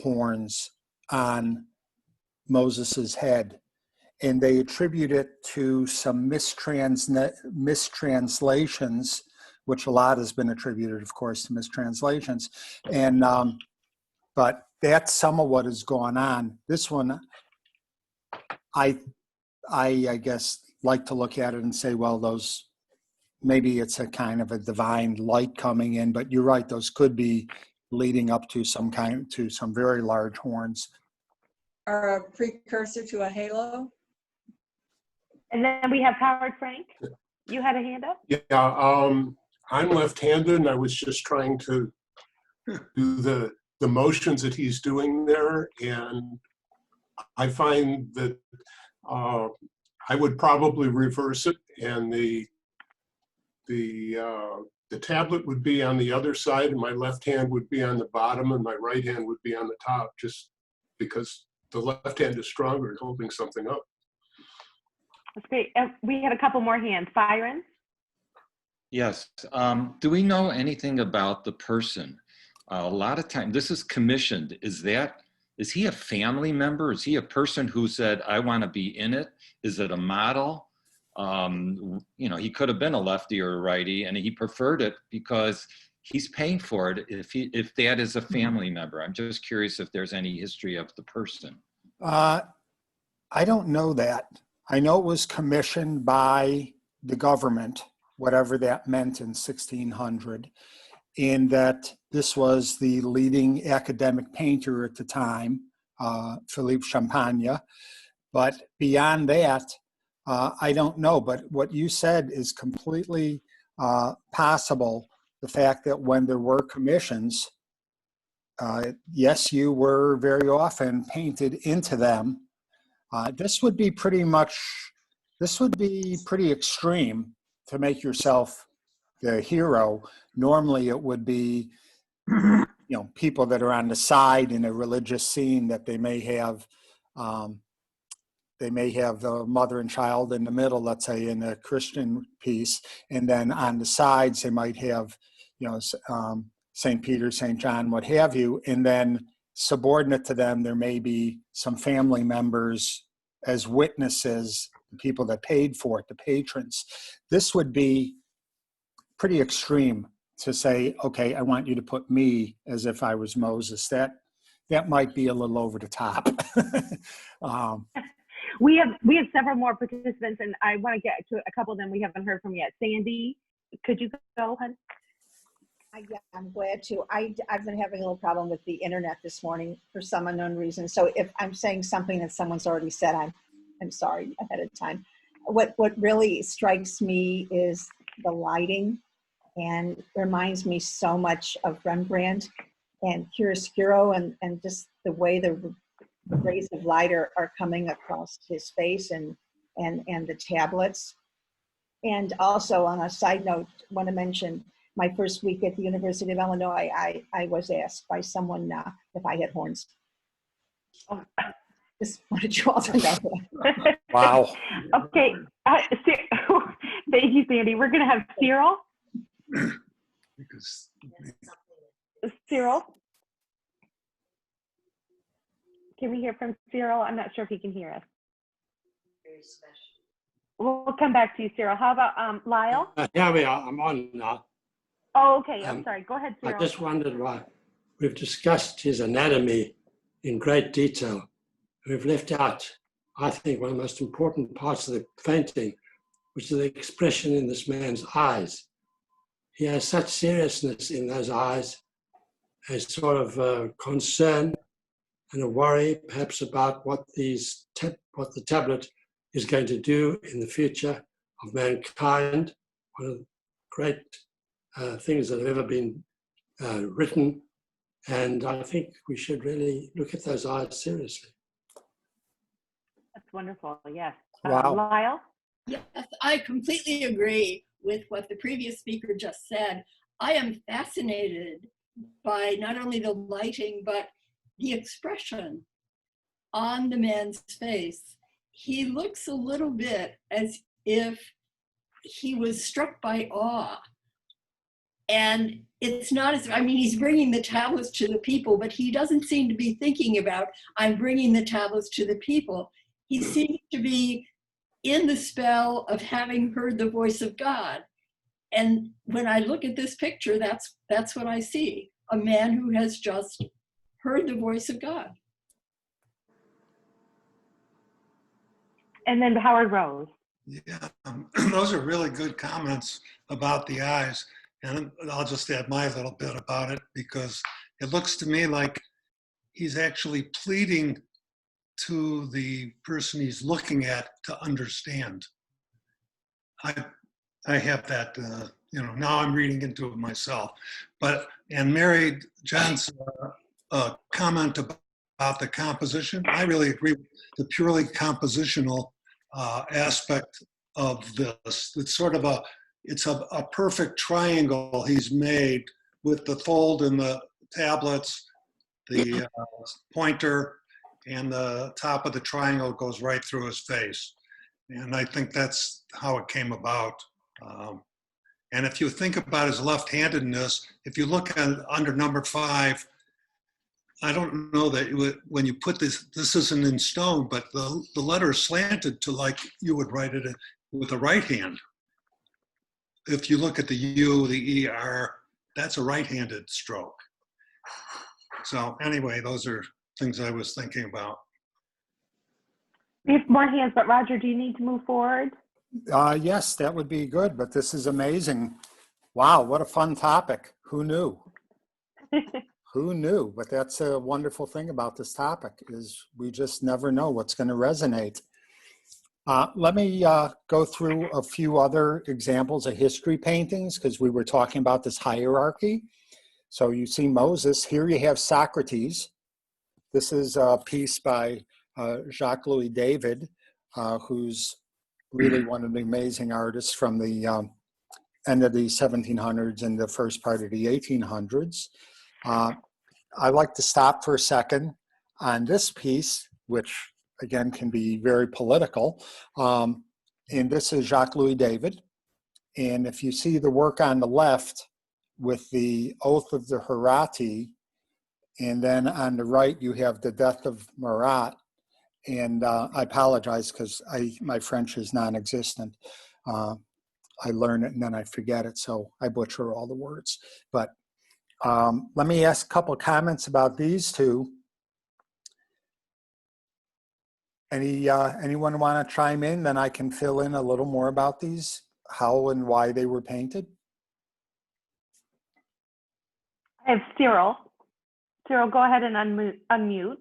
horns on Moses's head. And they attribute it to some mistranslations, which a lot has been attributed, of course, to mistranslations. And but that's some of what has gone on. This one, I guess, like to look at it and say, well, those, maybe it's a kind of a divine light coming in, but you're right, those could be leading up to some very large horns. Or a precursor to a halo. And then we have Howard Frank. You had a hand up? Yeah, I'm left-handed, and I was just trying to do the motions that he's doing there, and I find that I would probably reverse it, and the tablet would be on the other side, and my left hand would be on the bottom, and my right hand would be on the top, just because the left hand is stronger at holding something up. That's great. We had a couple more hands. Byron? Yes. Do we know anything about the person? A lot of time, this is commissioned. Is he a family member? Is he a person who said, I want to be in it? Is it a model? He could have been a lefty or a righty, and he preferred it because he's paying for it if that is a family member. I'm just curious if there's any history of the person. I don't know that. I know it was commissioned by the government, whatever that meant in 1600, and that this was the leading academic painter at the time, Philippe Champagne. But beyond that, I don't know. But what you said is completely possible. The fact that when there were commissions, yes, you were very often painted into them. This would be pretty extreme to make yourself the hero. Normally it would be, people that are on the side in a religious scene that they may have the mother and child in the middle, let's say in a Christian piece. And then on the sides, they might have, St. Peter, St. John, what have you. And then subordinate to them, there may be some family members as witnesses, the people that paid for it, the patrons. This would be pretty extreme to say, okay, I want you to put me as if I was Moses. That might be a little over the top. We have several more participants, and I want to get to a couple of them we haven't heard from yet. Sandy, could you go, hon? Yeah, I'm glad to. I've been having a little problem with the internet this morning for some unknown reason. So if I'm saying something that someone's already said, I'm sorry ahead of time. What really strikes me is the lighting, and reminds me so much of Rembrandt and chiaroscuro, and just the way the rays of light are coming across his face, and and the tablets. And also on a side note, I want to mention my first week at the University of Illinois, I was asked by someone if I had horns. Oh. Just wanted you all to know that. Wow. Okay. Thank you, Sandy. We're going to have Cyril. Because Cyril? Can we hear from Cyril? I'm not sure if he can hear us. We'll come back to you, Cyril. How about Lyle? Here we are. I'm on now. Oh, okay. I'm sorry. Go ahead, Cyril. I just wondered why we've discussed his anatomy in great detail. We've left out, I think, one of the most important parts of the painting, which is the expression in this man's eyes. He has such seriousness in those eyes, a sort of concern and a worry, perhaps, about what the tablet is going to do in the future of mankind. One of the great things that have ever been written. And I think we should really look at those eyes seriously. That's wonderful. Yes. Wow. Lyle? Yes, I completely agree with what the previous speaker just said. I am fascinated by not only the lighting, but the expression on the man's face. He looks a little bit as if he was struck by awe. And it's not as, I mean, he's bringing the tablets to the people, but he doesn't seem to be thinking about, I'm bringing the tablets to the people. He seems to be in the spell of having heard the voice of God. And when I look at this picture, that's what I see. A man who has just heard the voice of God. And then Howard Rose. Yeah, those are really good comments about the eyes. And I'll just add my little bit about it, because it looks to me like he's actually pleading to the person he's looking at to understand. I have that, now I'm reading into it myself. And Mary John's comment about the composition, I really agree with the purely compositional aspect of this. It's sort of it's a perfect triangle he's made with the fold in the tablets, the pointer, and the top of the triangle goes right through his face. And I think that's how it came about. And if you think about his left-handedness, if you look at under number 5, I don't know that when you put this isn't in stone, but the letter is slanted to like you would write it with the right hand. If you look at the U, the ER, that's a right-handed stroke. So anyway, those are things I was thinking about. We have more hands, but Roger, do you need to move forward? Yes, that would be good, but this is amazing. Wow, what a fun topic. Who knew? Who knew? But that's a wonderful thing about this topic, is we just never know what's going to resonate. Let me go through a few other examples of history paintings, because we were talking about this hierarchy. So you see Moses. Here you have Socrates. This is a piece by Jacques-Louis David, who's really one of the amazing artists from the end of the 1700s and the first part of the 1800s. I like to stop for a second on this piece, which again can be very political. And this is Jacques-Louis David. And if you see the work on the left with the Oath of the Hierati, and then on the right you have the Death of Marat. And I apologize because my French is non-existent. I learn it and then I forget it, so I butcher all the words. But let me ask a couple of comments about these two. Anyone want to chime in? Then I can fill in a little more about these, how and why they were painted. I have Cyril. Cyril, go ahead and unmute.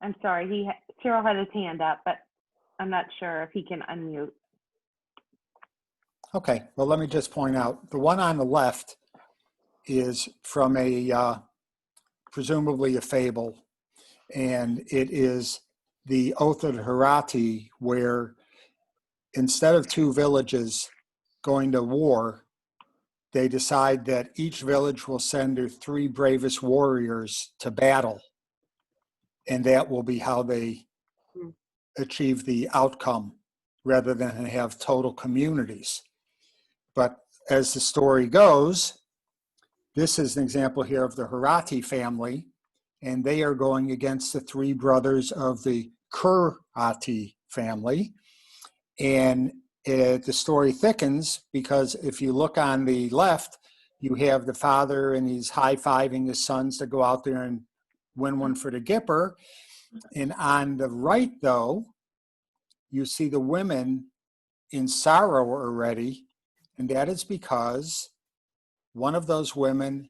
I'm sorry, Cyril had his hand up, but I'm not sure if he can unmute. Okay, well, let me just point out, the one on the left is from presumably a fable And it is the Oath of Harati, where instead of two villages going to war, they decide that each village will send their 3 bravest warriors to battle. And that will be how they achieve the outcome rather than have total communities. But as the story goes, this is an example here of the Harati family, and they are going against the 3 brothers of the Kurati family. And the story thickens because if you look on the left, you have the father and he's high-fiving his sons to go out there and win one for the Gipper. And on the right, though, you see the women in sorrow already, and that is because one of those women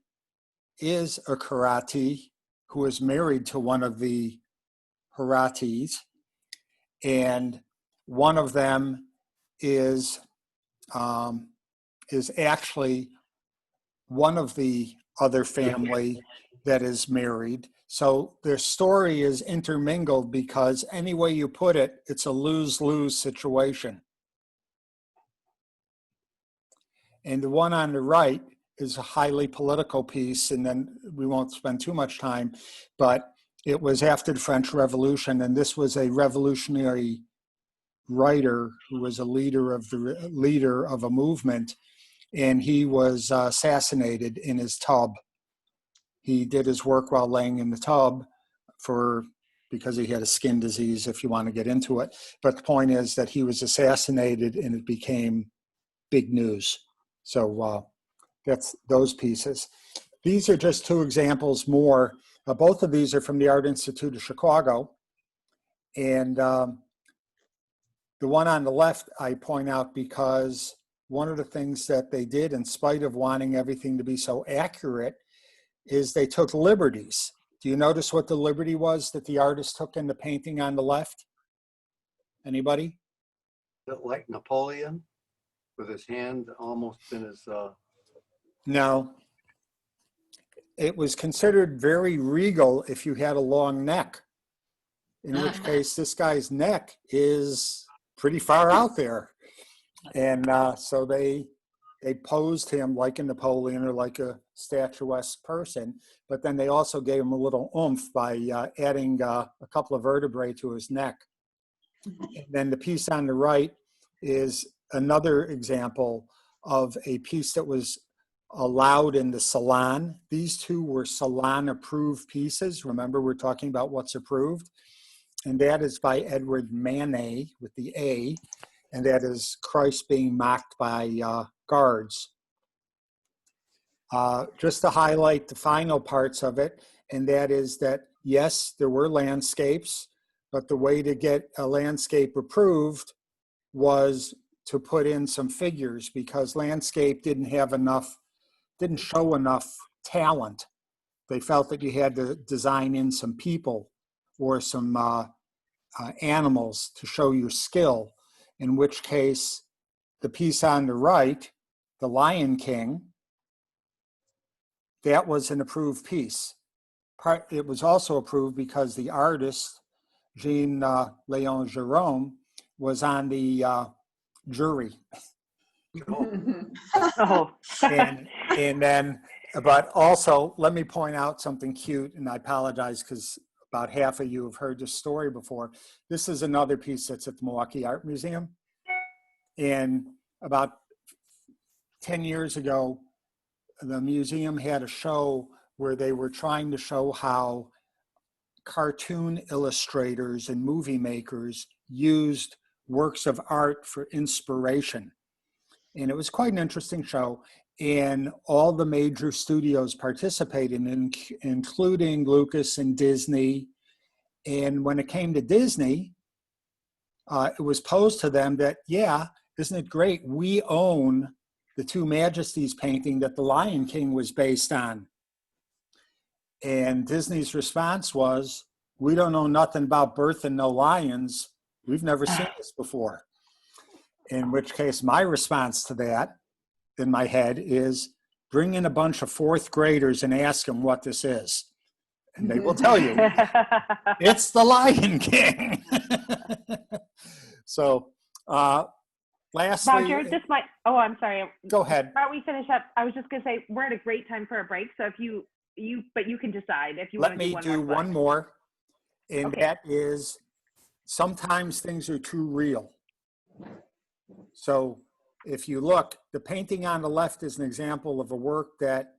is a Karati who is married to one of the Haratis, and one of them is actually one of the other family that is married. So their story is intermingled because any way you put it, it's a lose-lose situation. And the one on the right is a highly political piece, and then we won't spend too much time, but it was after the French Revolution, and this was a revolutionary writer who was a leader of a movement, and he was assassinated in his tub. He did his work while laying in the tub because he had a skin disease, if you want to get into it. But the point is that he was assassinated, and it became big news. So that's those pieces. These are just 2 examples more. Both of these are from the Art Institute of Chicago. And the one on the left I point out because one of the things that they did, in spite of wanting everything to be so accurate, is they took liberties. Do you notice what the liberty was that the artist took in the painting on the left? Anybody? Like Napoleon with his hand almost in his... No. It was considered very regal if you had a long neck, in which case this guy's neck is pretty far out there. And so they posed him like a Napoleon or like a statuesque person, but then they also gave him a little oomph by adding a couple of vertebrae to his neck. And then the piece on the right is another example of a piece that was allowed in the salon. These 2 were salon approved pieces. Remember, we're talking about what's approved. And that is by Edward Manet with the A, and that is Christ being mocked by guards. Just to highlight the final parts of it, and that is that, yes, there were landscapes, but the way to get a landscape approved was to put in some figures because landscape didn't show enough talent. They felt that you had to design in some people or some animals to show your skill, in which case the piece on the right, The Lion King, that was an approved piece. It was also approved because the artist, Jean-Léon Gérôme, was on the jury. Oh. and then, but also, let me point out something cute, and I apologize because about half of you have heard this story before. This is another piece that's at the Milwaukee Art Museum. And about 10 years ago, the museum had a show where they were trying to show how cartoon illustrators and movie makers used works of art for inspiration. And it was quite an interesting show. And all the major studios participated, including Lucas and Disney. And when it came to Disney, it was posed to them that, yeah, isn't it great? We own the Two Majesties painting that The Lion King was based on. And Disney's response was, we don't know nothing about birth and no lions. We've never seen this before. In which case, my response to that in my head is bring in a bunch of 4th graders and ask them what this is. and they will tell you it's the Lion King. So, lastly, Roger, this might, oh, I'm sorry. Go ahead. Before we finish up, I was just going to say, we're at a great time for a break. So if but you can decide if you let want to me do one more, and Okay. that is sometimes things are too real. So if you look, the painting on the left is an example of a work that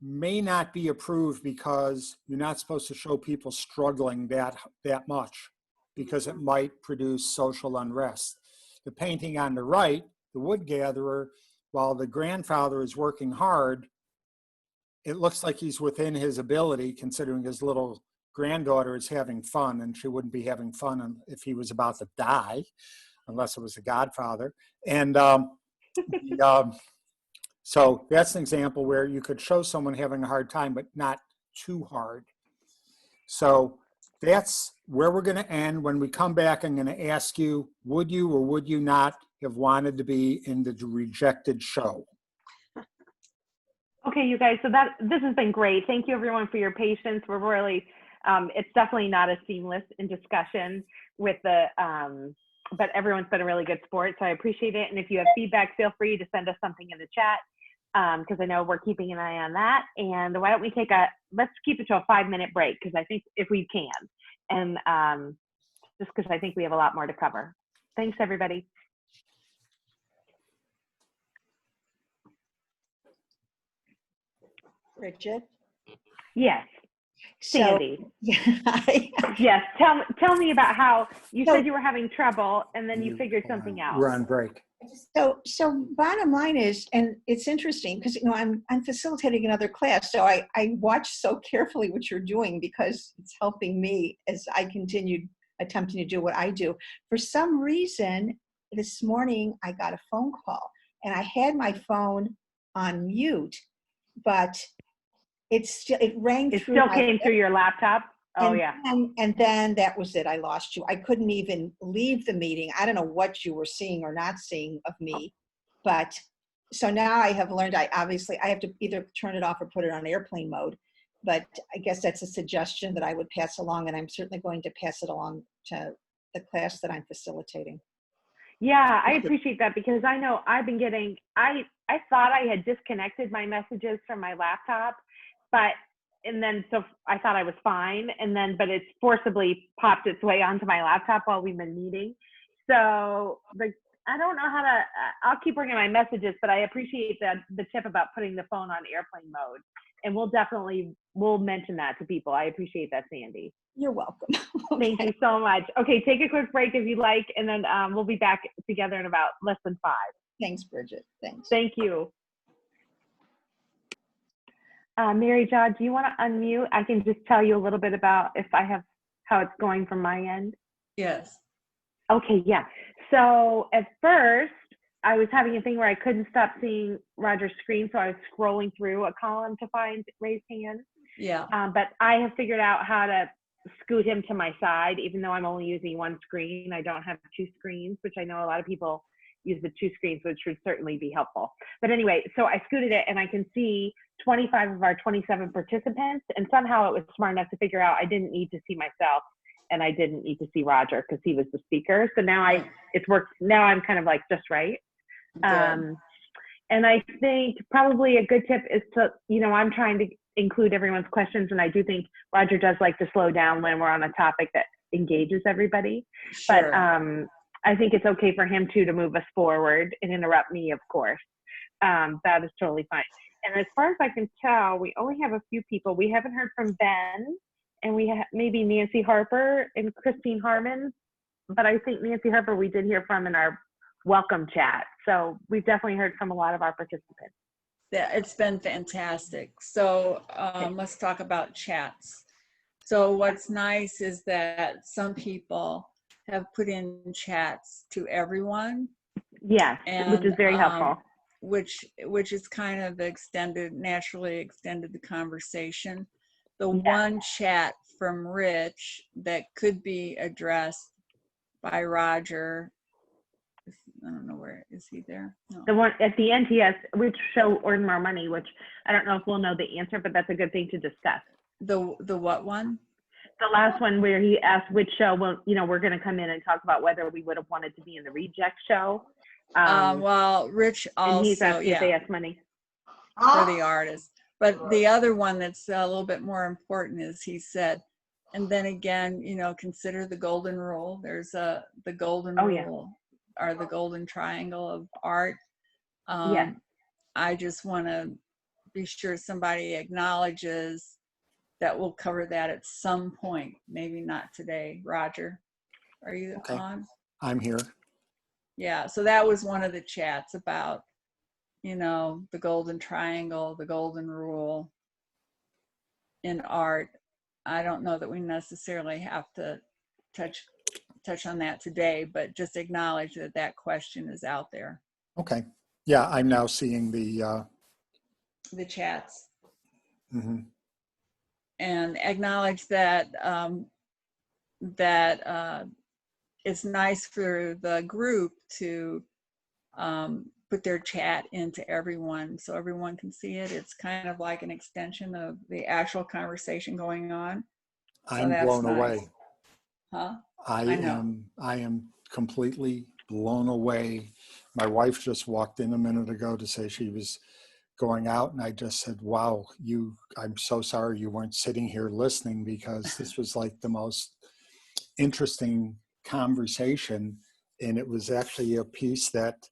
may not be approved because you're not supposed to show people struggling that much, because it might produce social unrest. The painting on the right, the wood gatherer, while the grandfather is working hard, it looks like he's within his ability, considering his little granddaughter is having fun, and she wouldn't be having fun if he was about to die, unless it was the Godfather. And so that's an example where you could show someone having a hard time, but not too hard. So that's where we're going to end. When we come back, I'm going to ask you, would you or would you not have wanted to be in the rejected show? Okay, you guys, so this has been great. Thank you everyone for your patience. We're really, it's definitely not as seamless in discussion with the, but everyone's been a really good sport, so I appreciate it. And if you have feedback, feel free to send us something in the chat, because I know we're keeping an eye on that. And why don't we let's keep it to a 5-minute break, because I think if we can, and just because I think we have a lot more to cover. Thanks, everybody. Bridget? Yes. Sandy. So, yes. Tell me about how you said you were having trouble and then you figured something out. We're on break. So bottom line is, and it's interesting because I'm facilitating another class, so I watch so carefully what you're doing because it's helping me as I continue attempting to do what I do. For some reason, this morning I got a phone call and I had my phone on mute, but it rang through. It still came through your laptop? Oh, yeah. And then that was it. I lost you. I couldn't even leave the meeting. I don't know what you were seeing or not seeing of me. But so now I have learned I have to either turn it off or put it on airplane mode. But I guess that's a suggestion that I would pass along. And I'm certainly going to pass it along to the class that I'm facilitating. Yeah, I appreciate that because I know I've been getting, I thought I had disconnected my messages from my laptop, and then so I thought I was fine, but it's forcibly popped its way onto my laptop while we've been meeting. So I don't know how to, I'll keep working my messages, but I appreciate the tip about putting the phone on airplane mode. And we'll mention that to people. I appreciate that, Sandy. You're welcome. Thank you so much. Okay, take a quick break if you like, and then we'll be back together in about less than 5. Thanks, Bridget. Thanks. Thank you. Mary Jo, do you want to unmute? I can just tell you a little bit about how it's going from my end. Yes. Okay, yeah. So at first, I was having a thing where I couldn't stop seeing Roger's screen, so I was scrolling through a column to find raised hands. Yeah. But I have figured out how to scoot him to my side, even though I'm only using one screen. I don't have 2 screens, which I know a lot of people use the 2 screens, which would certainly be helpful. But anyway, so I scooted it and I can see 25 of our 27 participants, and somehow it was smart enough to figure out I didn't need to see myself and I didn't need to see Roger because he was the speaker. So now it's worked. Now I'm kind of like just right. And I think probably a good tip is to, I'm trying to include everyone's questions, and I do think Roger does like to slow down when we're on a topic that engages everybody. Sure. But I think it's okay for him too to move us forward and interrupt me, of course. That is totally fine. And as far as I can tell, we only have a few people. We haven't heard from Ben, and we have maybe Nancy Harper and Christine Harmon, but I think Nancy Harper we did hear from in our welcome chat. So we've definitely heard from a lot of our participants. Yeah, it's been fantastic. So let's talk about chats. So what's nice is that some people have put in chats to everyone. Yes, which is very helpful. Which is kind of naturally extended the conversation. The one chat from Rich that could be addressed by Roger, I don't know, where is he there? No. The one at the NTS, which show Earn More Money, which I don't know if we'll know the answer, but that's a good thing to discuss. The what one? The last one where he asked which show, well, we're going to come in and talk about whether we would have wanted to be in the reject show. Well, Rich also, and he's asking if they ask money. For the artist. But the other one that's a little bit more important is he said, and then again, consider the golden rule. There's the golden rule or the golden triangle of art. Yes. I just want to be sure somebody acknowledges that we'll cover that at some point, maybe not today. Roger, are you on? I'm here. Yeah, so that was one of the chats about, the golden triangle, the golden rule in art. I don't know that we necessarily have to touch on that today, but just acknowledge that that question is out there. Okay. Yeah, I'm now seeing the chats. Mm-hmm. And acknowledge that it's nice for the group to put their chat into everyone so everyone can see it. It's kind of like an extension of the actual conversation going on. So I'm blown away. Huh? I am completely blown away. My wife just walked in a minute ago to say she was going out, and I just said, wow, I'm so sorry you weren't sitting here listening, because this was like the most interesting conversation. And it was actually a piece that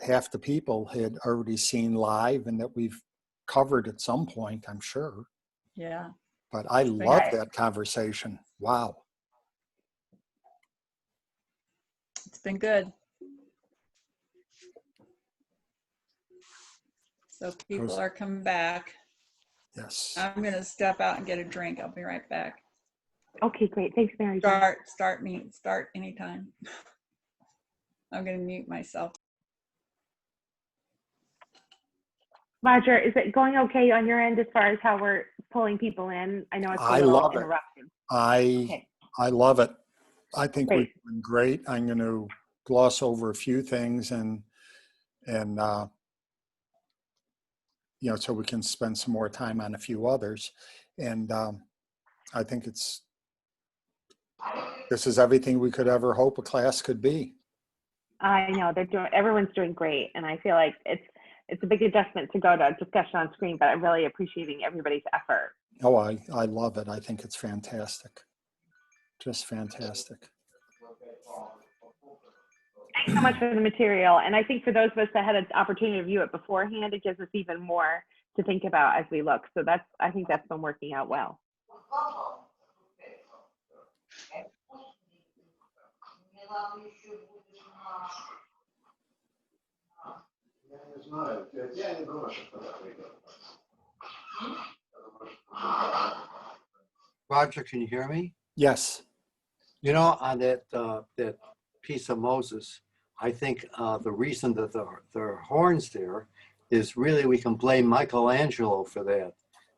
half the people had already seen live and that we've covered at some point, I'm sure. Yeah. But I love that conversation. Wow. It's been good. So people are coming back. Yes. I'm going to step out and get a drink. I'll be right back. Okay, great. Thanks, Mary. Start anytime. I'm going to mute myself. Roger, is it going okay on your end as far as how we're pulling people in? I know it's a little interrupted. I love it. I think we're Great. doing great. I'm going to gloss over a few things and so we can spend some more time on a few others. And I think this is everything we could ever hope a class could be. I know everyone's doing great, and I feel like it's a big adjustment to go to discussion on screen, but I'm really appreciating everybody's effort. Oh, I love it. I think it's fantastic. Just fantastic. Thanks so much for the material. And I think for those of us that had an opportunity to view it beforehand, it gives us even more to think about as we look. So I think that's been working out well. Roger, can you hear me? Yes. On that piece of Moses, I think the reason that there are horns there is really we can blame Michelangelo for that.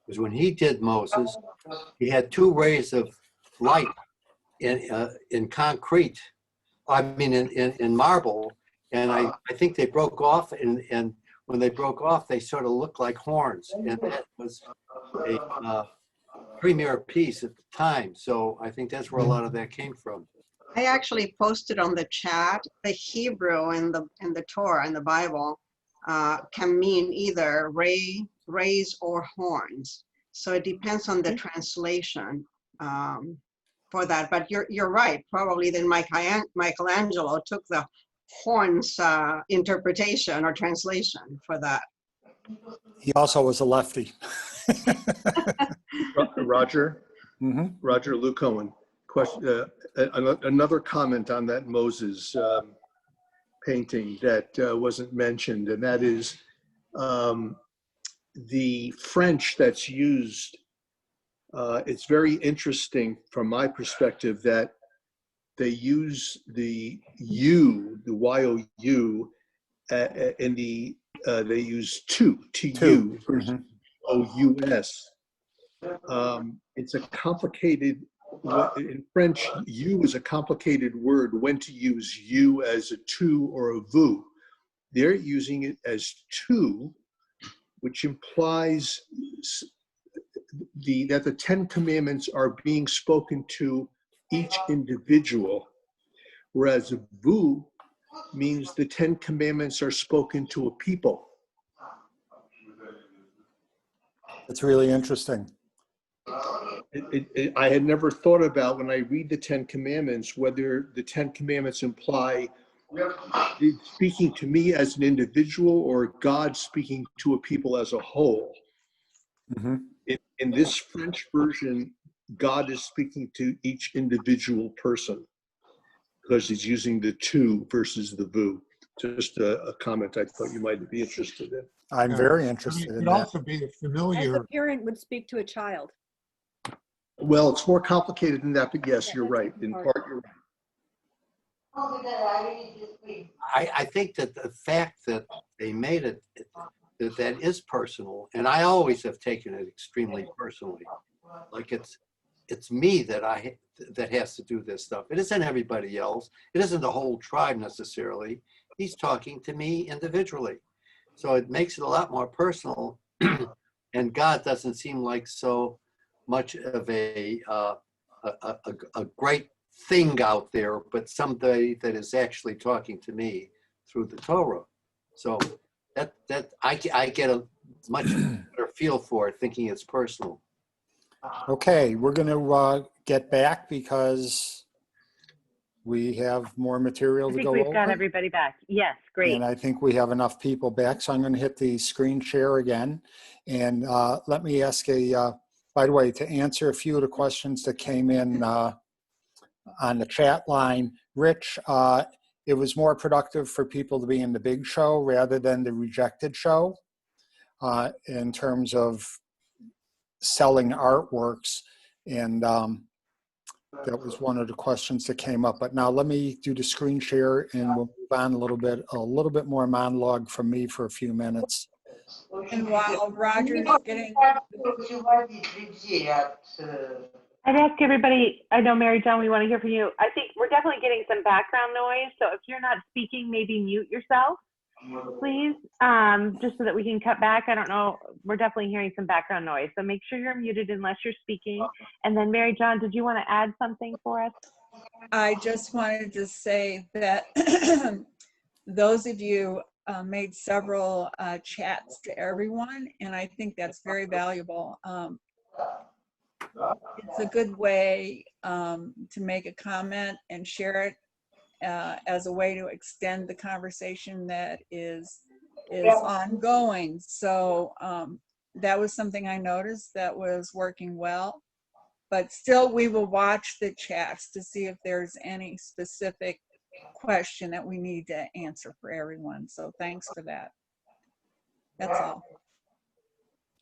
Because when he did Moses, he had two rays of light in concrete, in marble, and I think they broke off, and when they broke off, they sort of looked like horns, and that was a premier piece at the time. So I think that's where a lot of that came from. I actually posted on the chat, the Hebrew in the Torah, in the Bible, can mean either rays or horns. So it depends on the translation for that. But you're right. Probably then Michelangelo took the horns interpretation or translation for that. He also was a lefty. Roger? Mm-hmm. Roger, Lou Cohen. Question. Another comment on that Moses painting that wasn't mentioned, and that is the French that's used. It's very interesting from my perspective that they use the U, the Y-O-U, in the they use T-U versus O-U-S. It's a complicated, in French, U is a complicated word when to use U as a tu or a vous. They're using it as tu, which implies that the 10 Commandments are being spoken to each individual, whereas vu means the 10 Commandments are spoken to a people. It's really interesting. I had never thought about, when I read the 10 Commandments, whether the 10 Commandments imply speaking to me as an individual or God speaking to a people as a whole. Mm-hmm. In this French version, God is speaking to each individual person because he's using the tu versus the vous. Just a comment I thought you might be interested in. I'm very interested It in could that. also be a As familiar. a parent would speak to a child. Well, it's more complicated than that, but yes, Yeah, you're that's right. the In part. part, you're right. I think that the fact that they made it, that is personal, and I always have taken it extremely personally. Like it's me that has to do this stuff. It isn't everybody else. It isn't the whole tribe necessarily. He's talking to me individually. So it makes it a lot more personal. And God doesn't seem like so much of a great thing out there, but somebody that is actually talking to me through the Torah. So that I get a much better feel for it, thinking it's personal. Okay, we're going to get back because we have more material I to think go we've got over. everybody back. Yes, great. And I think we have enough people back. So I'm going to hit the screen share again. And let me ask by the way, to answer a few of the questions that came in on the chat line, Rich, it was more productive for people to be in the big show rather than the rejected show in terms of selling artworks. And that was one of the questions that came up. But now let me do the screen share and we'll move on a little bit more monologue from me for a few minutes. And while Roger's getting, I'd ask everybody, I know Mary John, we want to hear from you. I think we're definitely getting some background noise. So if you're not speaking, maybe mute yourself, please, just so that we can cut back. I don't know, we're definitely hearing some background noise. So make sure you're muted unless you're speaking. And then Mary John, did you want to add something for us? I just wanted to say that those of you made several chats to everyone, and I think that's very valuable. It's a good way to make a comment and share it as a way to extend the conversation that is ongoing. So that was something I noticed that was working well. But still, we will watch the chats to see if there's any specific question that we need to answer for everyone. So thanks for that. That's all.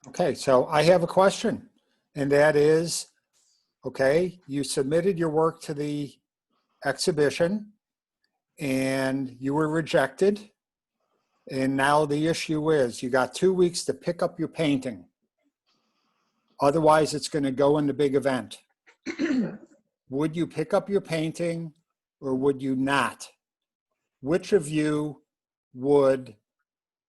Okay, so I have a question, and that is, okay, you submitted your work to the exhibition and you were rejected. And now the issue is you got 2 weeks to pick up your painting. Otherwise, it's going to go in the big event. Would you pick up your painting or would you not? Which of you would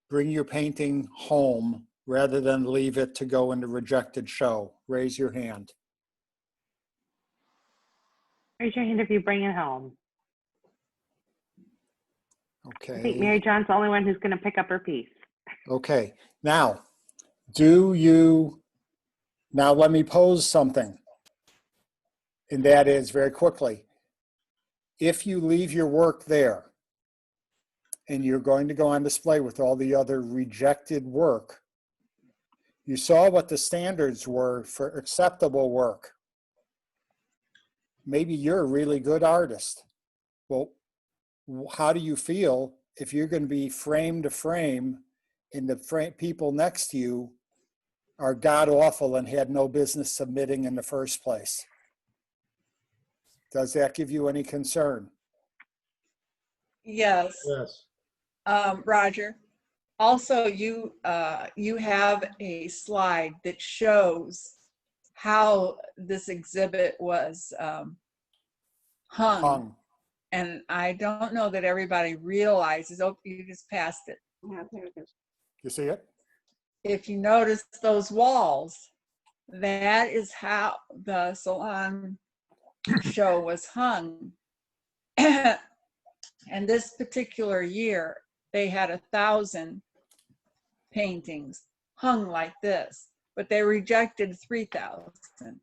bring your painting home rather than leave it to go in the rejected show? Raise your hand. Raise your hand if you bring it home. Okay. I think Mary John's the only one who's going to pick up her piece. Okay. Now, now let me pose something. And that is very quickly, if you leave your work there and you're going to go on display with all the other rejected work, you saw what the standards were for acceptable work. Maybe you're a really good artist. Well, how do you feel if you're going to be frame to frame and the people next to you are god awful and had no business submitting in the first place? Does that give you any concern? Yes. Yes. Roger. Also, you have a slide that shows how this exhibit was hung. And I don't know that everybody realizes. Oh, you just passed it. You see it? If you notice those walls, That is how the salon show was hung. And this particular year, they had 1,000 paintings hung like this, but they rejected 3,000.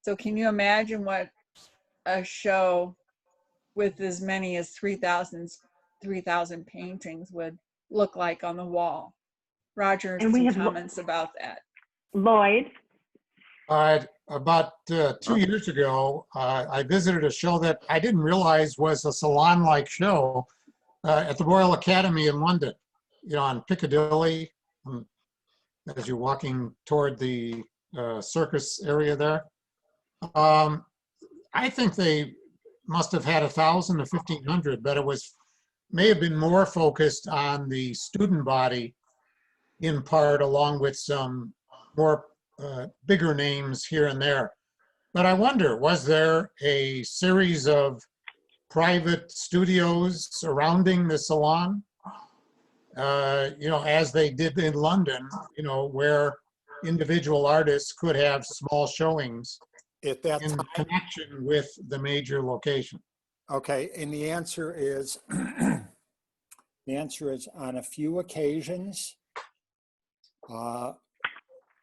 So can you imagine what a show with as many as 3,000 paintings would look like on the wall? Roger, And we some have comments about that. Lloyd. About 2 years ago, I visited a show that I didn't realize was a salon-like show at the Royal Academy in London, on Piccadilly, as you're walking toward the circus area there. I think they must have had 1,000 to 1,500, but it may have been more focused on the student body in part, along with some more bigger names here and there. But I wonder, was there a series of private studios surrounding the salon? As they did in London, where individual artists could have small showings at that in time, connection with the major location. Okay, and the answer is, on a few occasions,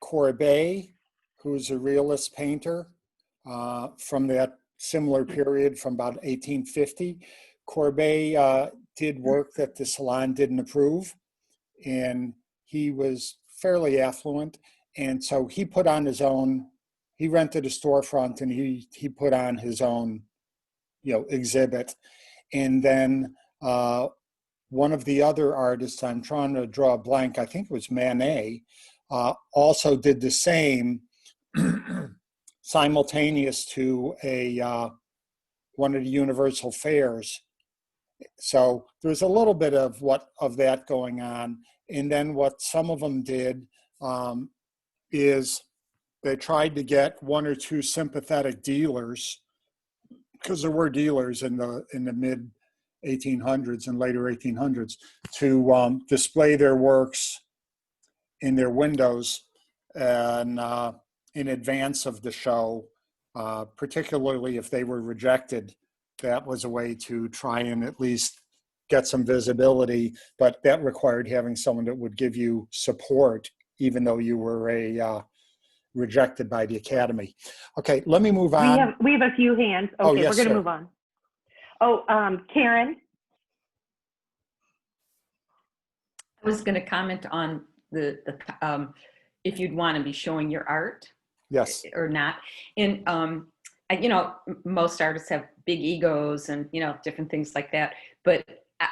Courbet, who's a realist painter from that similar period from about 1850, Courbet did work that the salon didn't approve, and he was fairly affluent, and so he put on his own, he rented a storefront and he put on his own exhibit. And then one of the other artists, I'm trying to draw a blank, I think it was Manet, also did the same simultaneous to one of the Universal Fairs. So there's a little bit of that going on. And then what some of them did is they tried to get one or two sympathetic dealers, because there were dealers in the mid 1800s and later 1800s, to display their works in their windows and in advance of the show, particularly if they were rejected. That was a way to try and at least get some visibility, but that required having someone that would give you support, even though you were rejected by the Academy. Okay, let me move on. We have a few hands. Okay, Oh, yes, we're going to sir. move on. Oh, Karen. I was going to comment on the if you'd want to be showing your art. Yes. Or not. And most artists have big egos and different things like that. But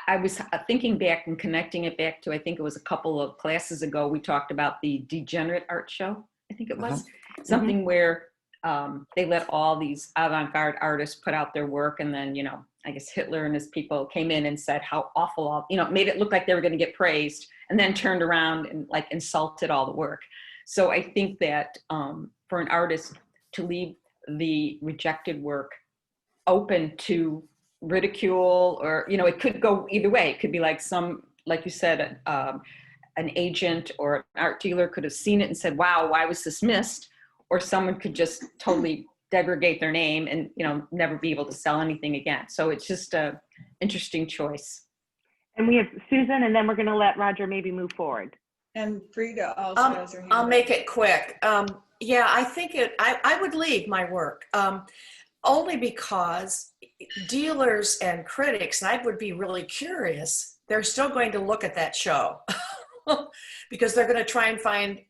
I was thinking back and connecting it back to, I think it was a couple of classes ago, we talked about the Degenerate Art Show. I think it was something where they let all these avant-garde artists put out their work, and then I guess Hitler and his people came in and said how awful made it look like they were going to get praised, and then turned around and insulted all the work. So I think that for an artist to leave the rejected work open to ridicule, or it could go either way. It could be like you said, an agent or an art dealer could have seen it and said, wow, why was this missed? Or someone could just totally degrade their name and never be able to sell anything again. So it's just a interesting choice. And we have Susan, and then we're going to let Roger maybe move forward. And Frida also has her hand I'll up. make it quick. Yeah, I think I would leave my work only because dealers and critics, and I would be really curious, they're still going to look at that show because they're going to try and find,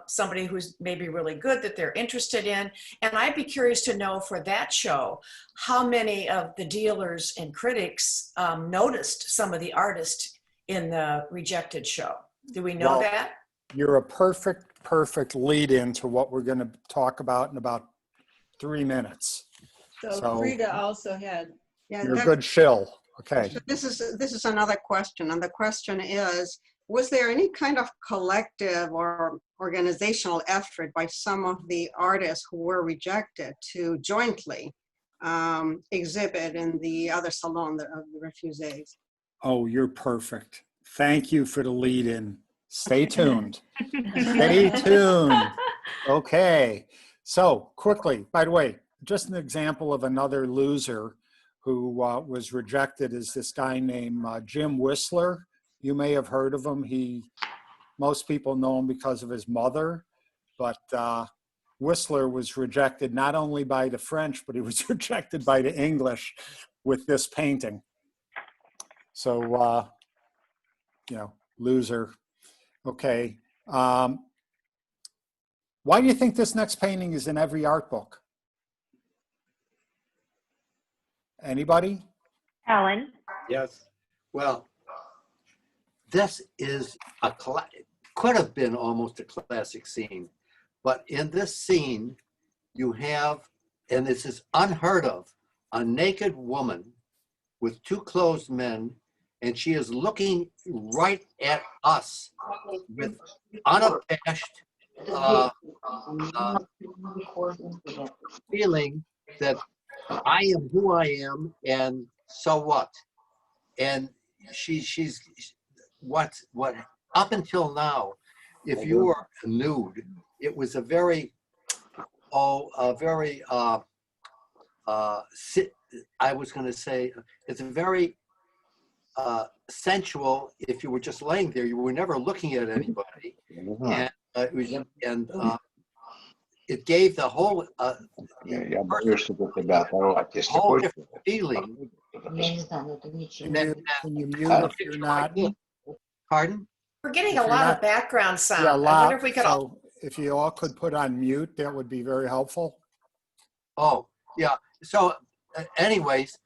somebody who's maybe really good that they're interested in. And I'd be curious to know for that show, how many of the dealers and critics noticed some of the artists in the rejected show. Do we know that? You're a perfect lead into what we're going to talk about in about 3 minutes. So Frida also had. Yeah, you're a good shill. Okay. So this is another question, and the question is, was there any kind of collective or organizational effort by some of the artists who were rejected to jointly exhibit in the other salon of the refugees? Oh, you're perfect. Thank you for the lead in. Stay tuned. Stay tuned. Okay, so quickly, by the way, just an example of another loser who was rejected is this guy named Jim Whistler. You may have heard of him. Most people know him because of his mother, but Whistler was rejected not only by the French, but he was rejected by the English with this painting. So, you know, loser. Okay. Why do you think this next painting is in every art book? Anybody? Alan? Yes. Well, this is could have been almost a classic scene, but in this scene, you have, and this is unheard of, a naked woman with two clothed men, and she is looking right at us with unabashed feeling that I am who I am, and so what? And she's what up until now, if you were nude, it was a very I was going to say it's a very sensual. If you were just laying there, you were never looking at anybody, and it gave the whole whole different feeling. Can you mute if you're not? Pardon? We're getting If a you're lot not- of background sound. Yeah, a I lot. wonder if we could all. So if you all could put on mute, that would be very helpful. Oh, yeah. So anyways,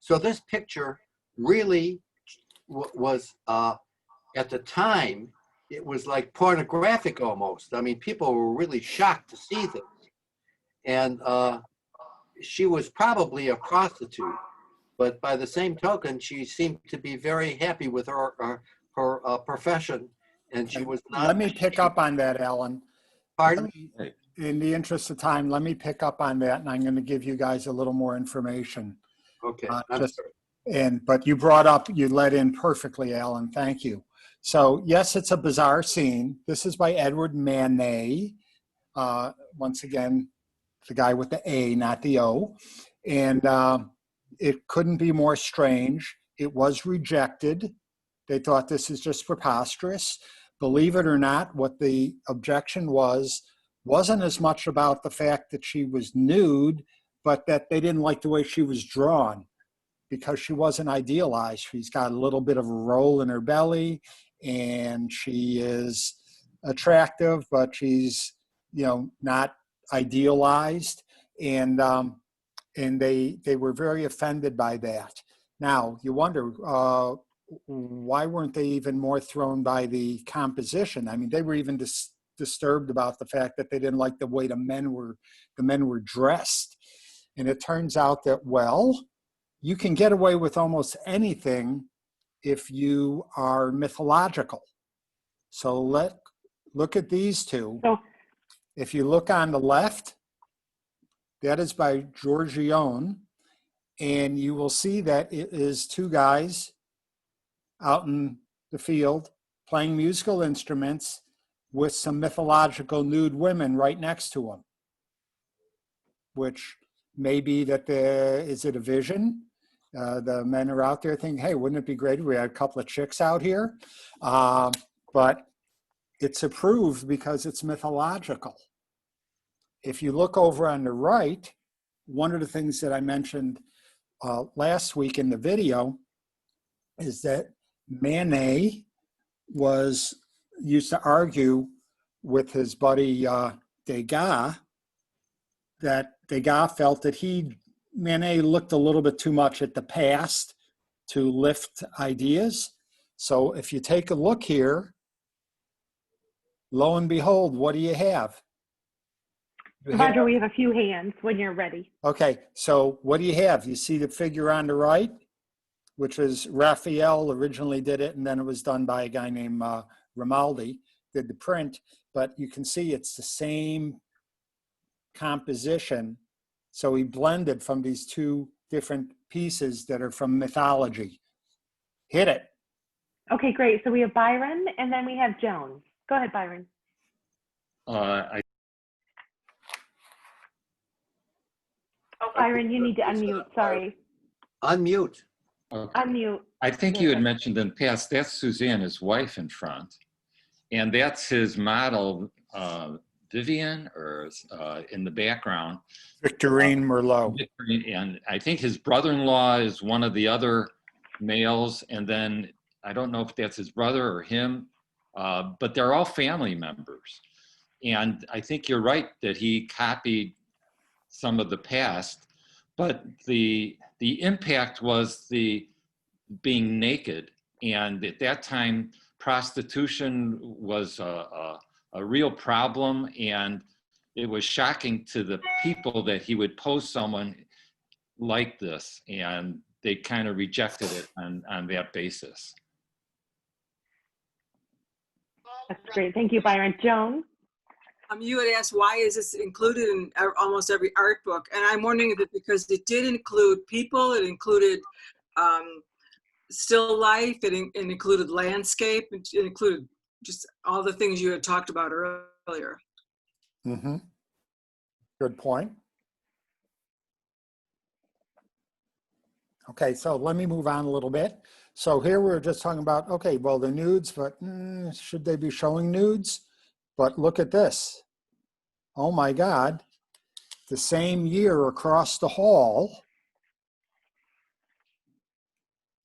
so this picture really was, at the time, it was like pornographic almost. I mean, people were really shocked to see this. And she was probably a prostitute, but by the same token, she seemed to be very happy with her profession. And she was not. Let me pick up on that, Alan. Pardon? In the interest of time, let me pick up on that, and I'm going to give you guys a little more information. Okay. But you brought up, you led in perfectly, Alan. Thank you. So yes, it's a bizarre scene. This is by Edward Manet. Once again, the guy with the A, not the O. And it couldn't be more strange. It was rejected. They thought this is just preposterous. Believe it or not, what the objection wasn't as much about the fact that she was nude, but that they didn't like the way she was drawn because she wasn't idealized. She's got a little bit of a roll in her belly, and she is attractive, but she's, you know, not idealized. And they were very offended by that. Now, you wonder, why weren't they even more thrown by the composition? I mean, they were even disturbed about the fact that they didn't like the way the men were dressed. And it turns out that, well, you can get away with almost anything if you are mythological. So look at these two. If you look on the left, that is by Giorgione, and you will see that it is two guys out in the field playing musical instruments with some mythological nude women right next to them, which may be that is it a vision? The men are out there thinking, hey, wouldn't it be great if we had a couple of chicks out here? But it's approved because it's mythological. If you look over on the right, one of the things that I mentioned last week in the video is that Manet used to argue with his buddy Degas, that Degas felt that Manet looked a little bit too much at the past to lift ideas. So if you take a look here, lo and behold, what do you have? Roger, we have a few hands when you're ready. Okay, so what do you have? You see the figure on the right, which was Raphael originally did it, and then it was done by a guy named Grimaldi, did the print, but you can see it's the same composition. So he blended from these two different pieces that are from mythology. Hit it. Okay, great. So we have Byron, and then we have Joan. Go ahead, Byron. I Oh, Byron, you need to unmute. Sorry. Unmute. Okay. Unmute. I think you had mentioned in the past, that's Suzanne, his wife in front. And that's his model, Vivian, or in the background. Victorine Merlot. And I think his brother-in-law is one of the other males. And then I don't know if that's his brother or him, but they're all family members. And I think you're right that he copied some of the past, but the impact was the being naked. And at that time, prostitution was a real problem, and it was shocking to the people that he would pose someone like this, and they kind of rejected it on that basis. That's great. Thank you, Byron. Joan? You had asked why is this included in almost every art book, and I'm wondering that because it did include people, it included still life, it included landscape, it included just all the things you had talked about earlier. Mm-hmm. Good point. Okay, so let me move on a little bit. So here we're just talking about, okay, well, the nudes, but should they be showing nudes? But look at this. Oh my God. The same year across the hall,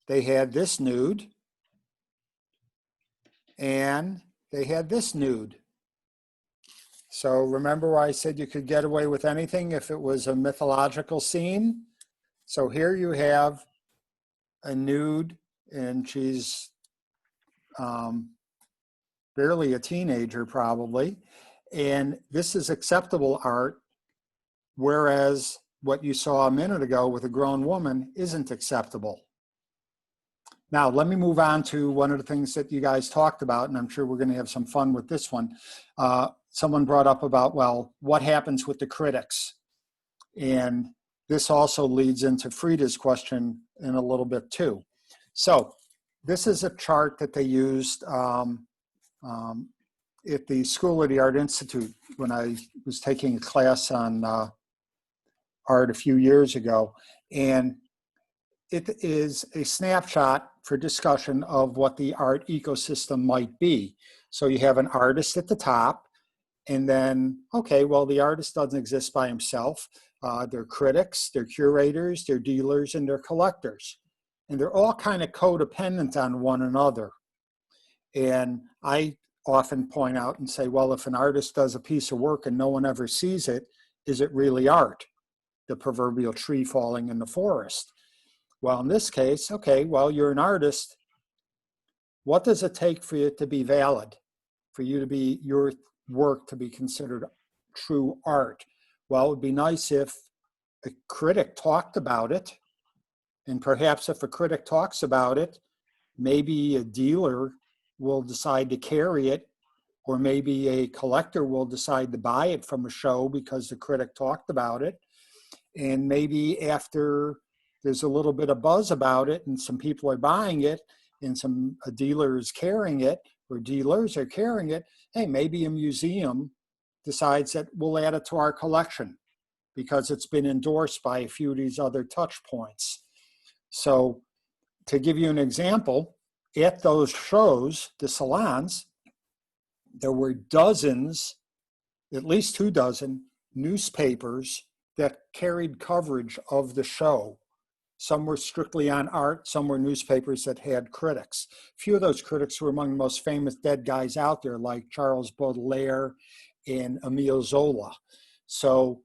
they had this nude and they had this nude. So remember I said you could get away with anything if it was a mythological scene? So here you have a nude, and she's barely a teenager probably. And this is acceptable art, whereas what you saw a minute ago with a grown woman isn't acceptable. Now, let me move on to one of the things that you guys talked about, and I'm sure we're going to have some fun with this one. Someone brought up about, well, what happens with the critics? And this also leads into Frida's question in a little bit too. So this is a chart that they used at the School of the Art Institute when I was taking a class on art a few years ago. And it is a snapshot for discussion of what the art ecosystem might be. So you have an artist at the top, and then, okay, well, the artist doesn't exist by himself. They're critics, they're curators, they're dealers, and they're collectors. And they're all kind of codependent on one another. And I often point out and say, well, if an artist does a piece of work and no one ever sees it, is it really art? The proverbial tree falling in the forest. Well, in this case, okay, well, you're an artist. What does it take for it to be valid? For you to be, your work to be considered true art? Well, it would be nice if a critic talked about it. And perhaps if a critic talks about it, maybe a dealer will decide to carry it, or maybe a collector will decide to buy it from a show because the critic talked about it. And maybe after there's a little bit of buzz about it and some people are buying it and a dealer is carrying it or dealers are carrying it, hey, maybe a museum decides that we'll add it to our collection because it's been endorsed by a few of these other touch points. So to give you an example, at those shows, the salons, there were dozens, at least 2 dozen newspapers that carried coverage of the show. Some were strictly on art, some were newspapers that had critics. A few of those critics were among the most famous dead guys out there, like Charles Baudelaire and Emile Zola. So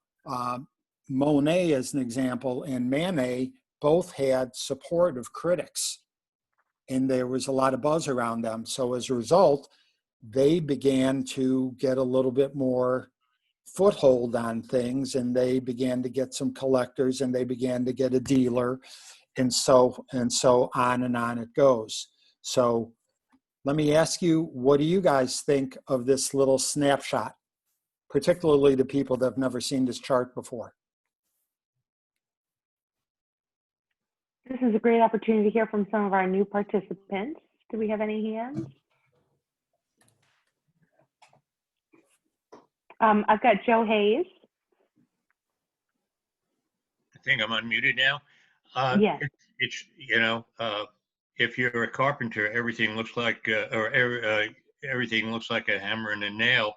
Monet, as an example, and Manet both had support of critics, and there was a lot of buzz around them. So as a result, they began to get a little bit more foothold on things, and they began to get some collectors, and they began to get a dealer, and so on and on it goes. So let me ask you, what do you guys think of this little snapshot, particularly the people that have never seen this chart before? This is a great opportunity to hear from some of our new participants. Do we have any hands? I've got Joe Hayes. think I'm unmuted now. Yes. It's if you're a carpenter, everything looks like, everything looks like a hammer and a nail.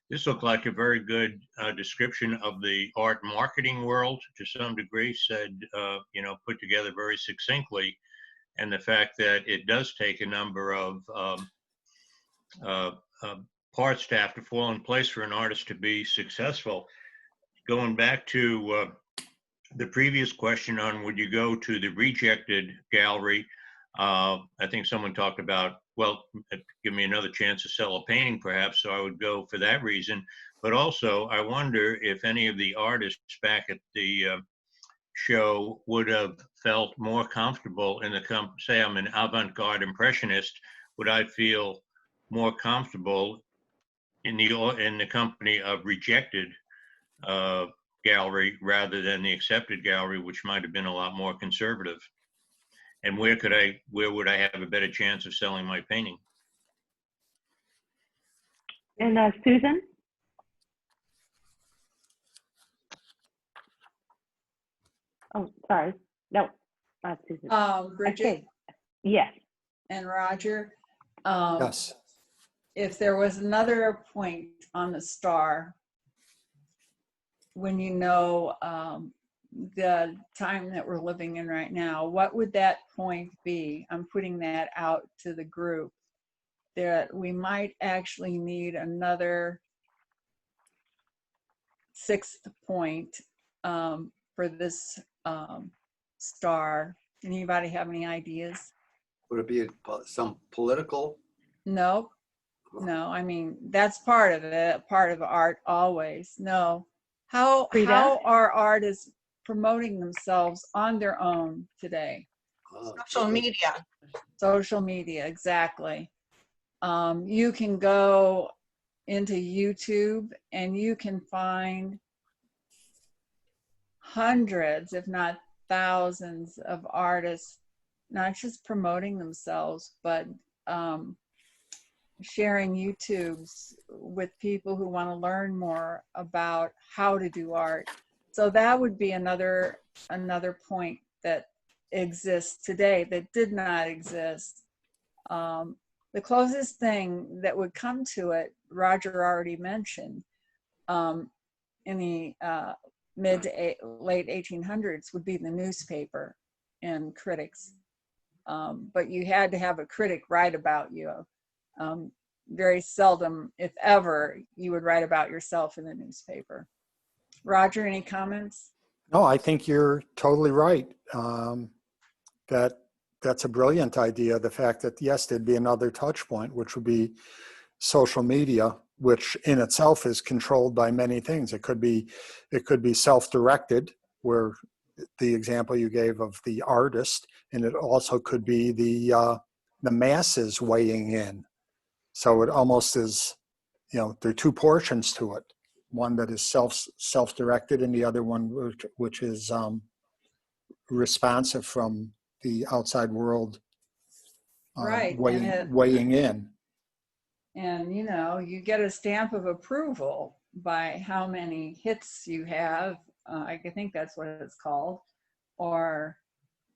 This looked like a very good description of the art marketing world to some degree, said, put together very succinctly. And the fact that it does take a number of parts to have to fall in place for an artist to be successful. Going back to the previous question on would you go to the rejected gallery, I think someone talked about, well, give me another chance to sell a painting perhaps, so I would go for that reason. But also, I wonder if any of the artists back at the show would have felt more comfortable in the, say I'm an avant-garde impressionist, would I feel more comfortable in the company of rejected gallery rather than the accepted gallery, which might have been a lot more conservative? And where would I have a better chance of selling my painting? And Susan? Oh, sorry. No, not Susan. Bridget? Okay. Yes. And Roger? Yes. If there was another point on the star, when you know the time that we're living in right now, what would that point be? I'm putting that out to the group, that we might actually need another 6th point for this star. Anybody have any ideas? Would it be some political? No, no. I mean, that's part of it, part of art always. No. How are artists promoting themselves on their own today? Social media. Social media, exactly. You can go into YouTube and you can find hundreds, if not thousands, of artists, not just promoting themselves, but sharing YouTubes with people who want to learn more about how to do art. So that would be another point that exists today that did not exist. The closest thing that would come to it, Roger already mentioned, in the mid to late 1800s would be the newspaper and critics. But you had to have a critic write about you. Very seldom, if ever, you would write about yourself in the newspaper. Roger, any comments? No, I think you're totally right. That's a brilliant idea. The fact that, yes, there'd be another touch point, which would be social media, which in itself is controlled by many things. It could be self-directed, where the example you gave of the artist, and it also could be the masses weighing in. So it almost is, there are two portions to it. One that is self-directed, and the other one which is responsive from the outside world, right, weighing in. And you get a stamp of approval by how many hits you have. I think that's what it's called. Or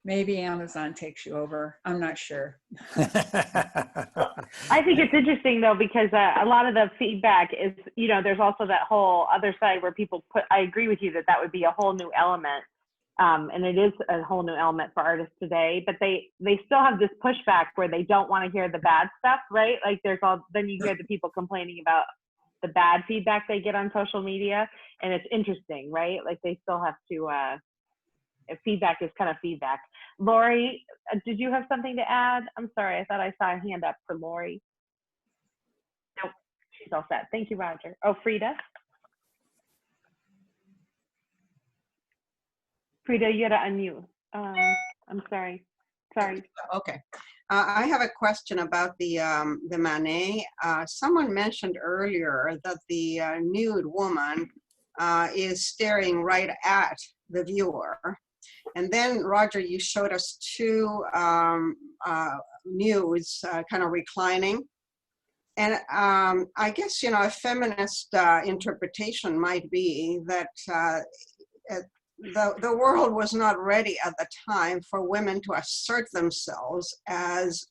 maybe Amazon takes you over. I'm not sure. I think it's interesting though, because a lot of the feedback is, there's also that whole other side where people I agree with you that would be a whole new element. And it is a whole new element for artists today, but they still have this pushback where they don't want to hear the bad stuff, right? Like then you hear the people complaining about the bad feedback they get on social media, and it's interesting, right? Like they still have to, feedback is kind of feedback. Lori, did you have something to add? I'm sorry, I thought I saw a hand up for Lori. Nope, she's all set. Thank you, Roger. Oh, Frida? Frida, you got to unmute. I'm sorry. Okay. I have a question about the Manet. Someone mentioned earlier that the nude woman is staring right at the viewer. And then, Roger, you showed us two nudes kind of reclining. And I guess, a feminist interpretation might be that the world was not ready at the time for women to assert themselves as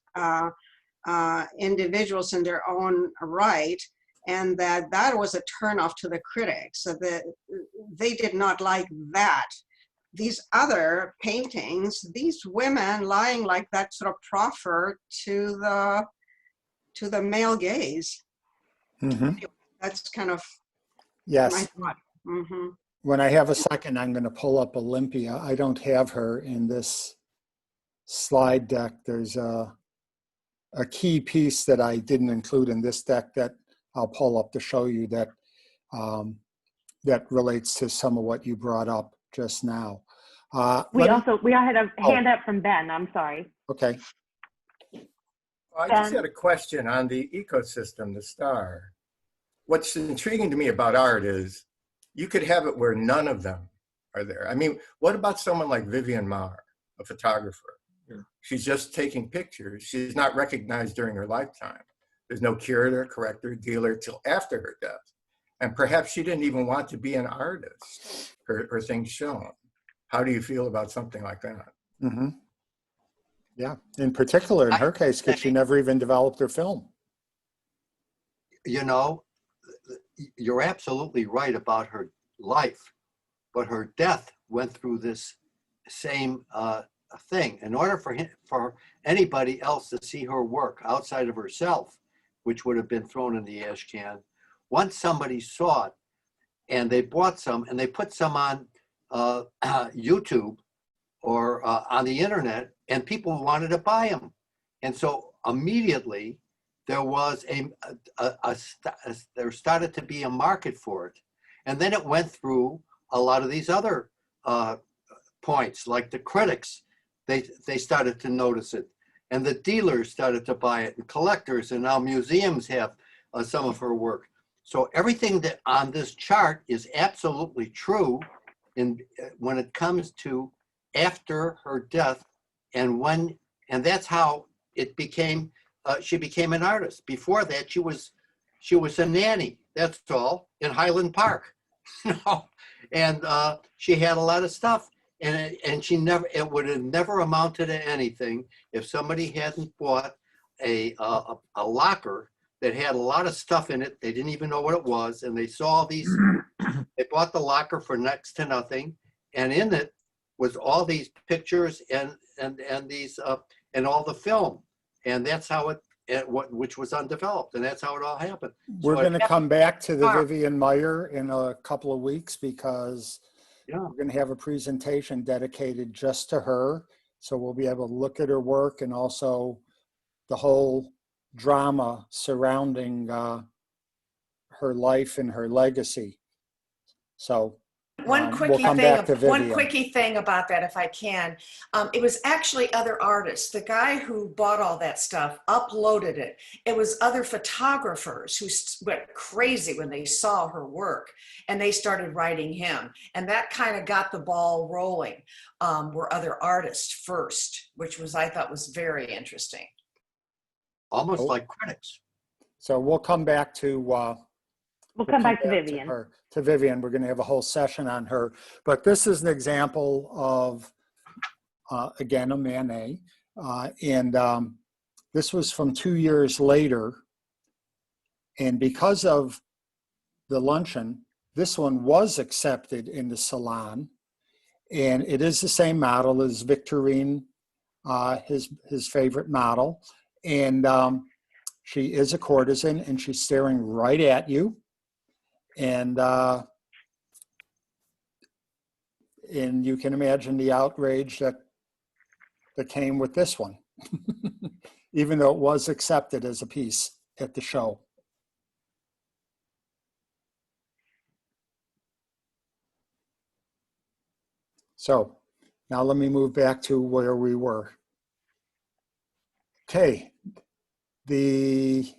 individuals in their own right, and that was a turnoff to the critics. So that they did not like that. These other paintings, these women lying like that sort of proffer to the male gaze. Mm-hmm. That's kind of Yes. my thought. Mm-hmm. When I have a second, I'm going to pull up Olympia. I don't have her in this slide deck. There's a key piece that I didn't include in this deck that I'll pull up to show you that that relates to some of what you brought up just now. We had a hand up from Ben. I'm sorry. Okay. I just had a question on the ecosystem, the star. What's intriguing to me about art is you could have it where none of them are there. I mean, what about someone like Vivian Maher, a photographer? She's just taking pictures. She's not recognized during her lifetime. There's no curator, corrector, dealer till after her death. And perhaps she didn't even want to be an artist, her things shown. How do you feel about something like that? Mm-hmm. Yeah, in particular in her case, because she never even developed her film. You know, you're absolutely right about her life, but her death went through this same thing. In order for anybody else to see her work outside of herself, which would have been thrown in the ash can, once somebody saw it and they bought some and they put some on YouTube or on the internet, and people wanted to buy them. And so immediately there was there started to be a market for it. And then it went through a lot of these other points, like the critics, they started to notice it. And the dealers started to buy it, and collectors, and now museums have some of her work. So everything that on this chart is absolutely true when it comes to after her death, and that's how it became. She became an artist. Before that, she was a nanny. That's all, in Highland Park, and she had a lot of stuff. And it would have never amounted to anything if somebody hadn't bought a locker that had a lot of stuff in it. They didn't even know what it was, and they saw these. They bought the locker for next to nothing, and in it was all these pictures and these and all the film, and that's how which was undeveloped, and that's how it all happened. We're So going to come back to the Vivian Maier in a couple of weeks because we're going to have a presentation dedicated just to her. So we'll be able to look at her work and also the whole drama surrounding her life and her legacy. So One quickie thing about that, if I can. It was actually other artists. The guy who bought all that stuff uploaded it. It was other photographers who went crazy when they saw her work, and they started writing him. And that kind of got the ball rolling. Were other artists first, which I thought was very interesting. Almost like critics. So we'll come back to We'll come back to Vivian. To Vivian, we're going to have a whole session on her. But this is an example of, again, a Manet. And this was from 2 years later. And because of the luncheon, this one was accepted in the Salon. And it is the same model as Victorine, his favorite model. And she is a courtesan, and she's staring right at you. And you can imagine the outrage that came with this one, even though it was accepted as a piece at the show. So now let me move back to where we were. Okay, the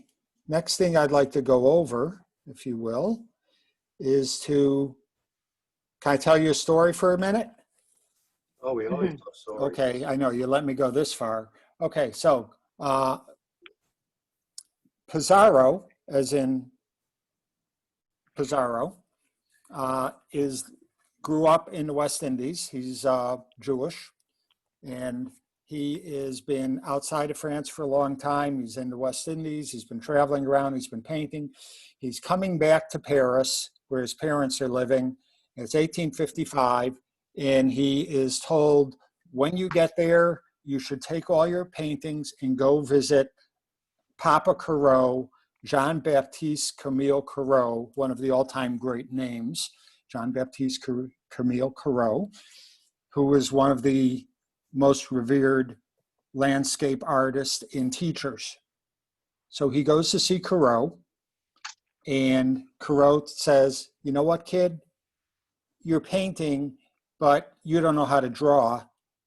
next thing I'd like to go over, if you will, is can I tell you a story for a minute? Oh, we always tell stories. Okay, I know, you let me go this far. Okay, so Pizarro, as in Pizarro, is grew up in the West Indies. He's Jewish, and he has been outside of France for a long time. He's in the West Indies. He's been traveling around. He's been painting. He's coming back to Paris, where his parents are living. It's 1855, and he is told, when you get there, you should take all your paintings and go visit Papa Corot, Jean-Baptiste Camille Corot, one of the all-time great names, Jean-Baptiste Camille Corot, who was one of the most revered landscape artists and teachers. So he goes to see Corot, and Corot says, you know what, kid? You're painting, but you don't know how to draw.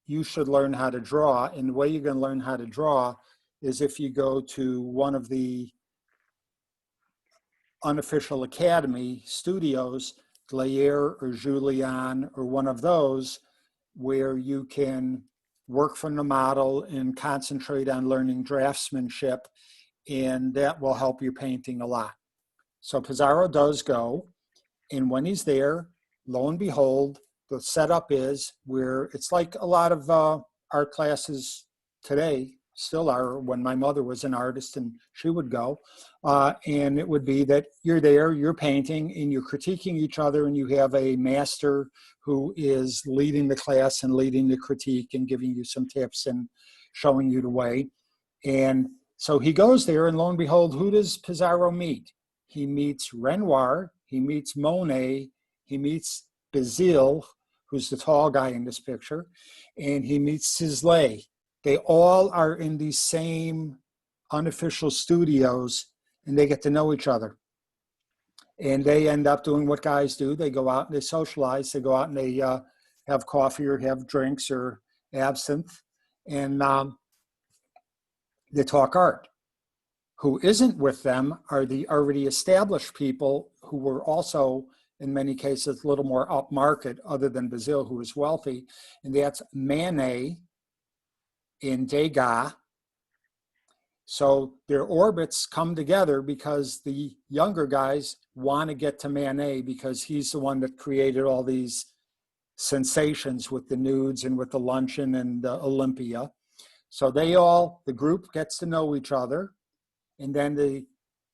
You should learn how to draw. And the way you're going to learn how to draw is if you go to one of the unofficial academy studios, Glayer or Julian or one of those, where you can work from the model and concentrate on learning draftsmanship, and that will help your painting a lot. So Pizarro does go, and when he's there, lo and behold, the setup is where it's like a lot of art classes today still are. When my mother was an artist and she would go, and it would be that you're there, you're painting, and you're critiquing each other, and you have a master who is leading the class and leading the critique and giving you some tips and showing you the way. And so he goes there, and lo and behold, who does Pizarro meet? He meets Renoir, he meets Monet, he meets Bazille, who's the tall guy in this picture, and he meets Sisley. They all are in these same unofficial studios, and they get to know each other. And they end up doing what guys do. They go out and they socialize. They go out and they have coffee or have drinks or absinthe, and they talk art. Who isn't with them are the already established people who were also, in many cases, a little more upmarket, other than Bazille, who was wealthy, and that's Manet and Degas. So their orbits come together because the younger guys want to get to Manet because he's the one that created all these sensations with the nudes and with the luncheon and the Olympia. So the group gets to know each other. And then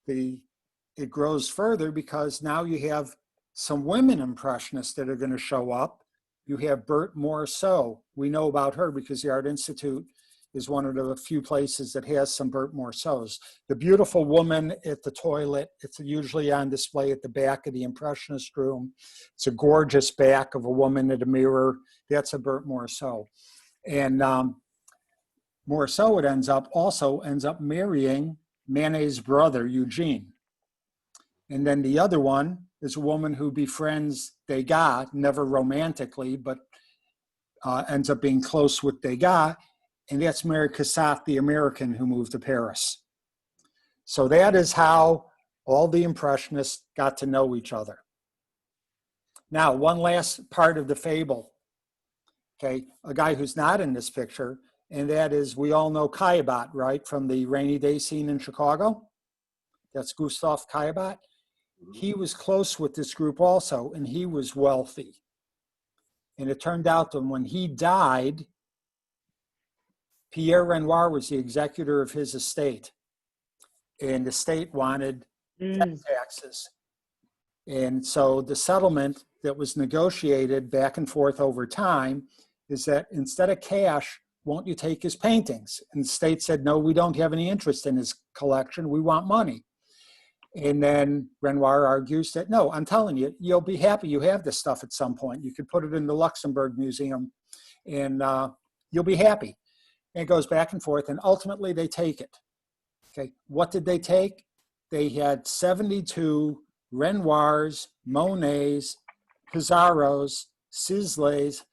it grows further because now you have some women impressionists that are going to show up. You have Berthe Morisot. We know about her because the Art Institute is one of the few places that has some Berthe Morisots. The beautiful woman at the toilet, it's usually on display at the back of the Impressionist room. It's a gorgeous back of a woman at a mirror. That's a Berthe Morisot. And Morisot ends up marrying Manet's brother, Eugene. And then the other one is a woman who befriends Degas, never romantically, but ends up being close with Degas, and that's Mary Cassatt, the American who moved to Paris. So that is how all the Impressionists got to know each other. Now, one last part of the fable, okay, a guy who's not in this picture, and that is, we all know Caillebotte, right, from the rainy day scene in Chicago. That's Gustave Caillebotte. He was close with this group also, and he was wealthy. And it turned out that when he died, Pierre Renoir was the executor of his estate, and the state wanted death taxes. And so the settlement that was negotiated back and forth over time is that instead of cash, won't you take his paintings? And the state said, no, we don't have any interest in his collection. We want money. And then Renoir argues that, no, I'm telling you, you'll be happy you have this stuff at some point. You could put it in the Luxembourg Museum and you'll be happy. And it goes back and forth, and ultimately they take it. Okay, what did they take? They had 72 Renoirs, Monets, Pizarros, Sisley's.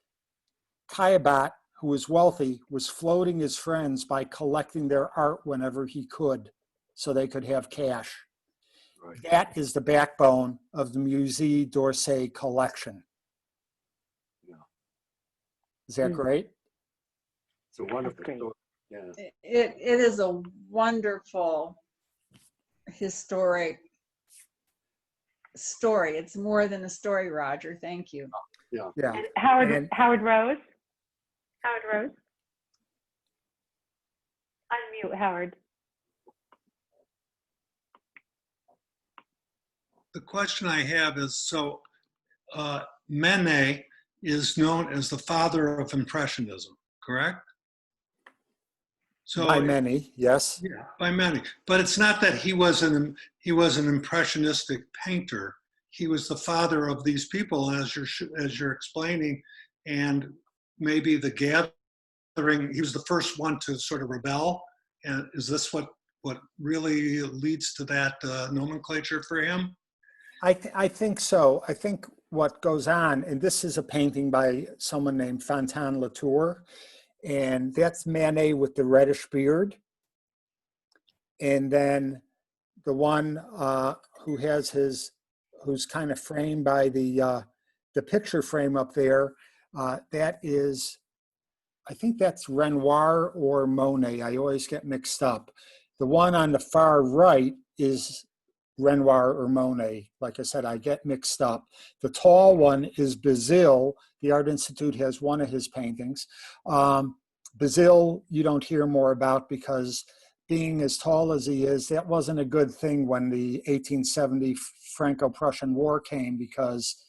Caillebotte, who was wealthy, was floating his friends by collecting their art whenever he could so they could have cash. Right. That is the backbone of the Musée d'Orsay collection. Yeah. Is that great? It's a wonderful story. Yeah. It is a wonderful historic story. It's more than a story, Roger. Thank you. Yeah. Yeah. And Howard And- Howard Rose. Howard Rose. Unmute Howard. The question I have is, so Manet is known as the father of Impressionism, correct? So By many, yes. yeah, by many. But it's not that he was an impressionistic painter. He was the father of these people, as you're explaining, and maybe the gathering. He was the first one to sort of rebel. And is this what really leads to that nomenclature for him? I think so. I think what goes on, and this is a painting by someone named Fontaine Latour, and that's Manet with the reddish beard. And then the one who has who's kind of framed by the picture frame up there, that is, I think that's Renoir or Monet. I always get mixed up. The one on the far right is Renoir or Monet. Like I said, I get mixed up. The tall one is Bazille. The Art Institute has one of his paintings. Bazille, you don't hear more about because being as tall as he is, that wasn't a good thing when the 1870 Franco-Prussian War came because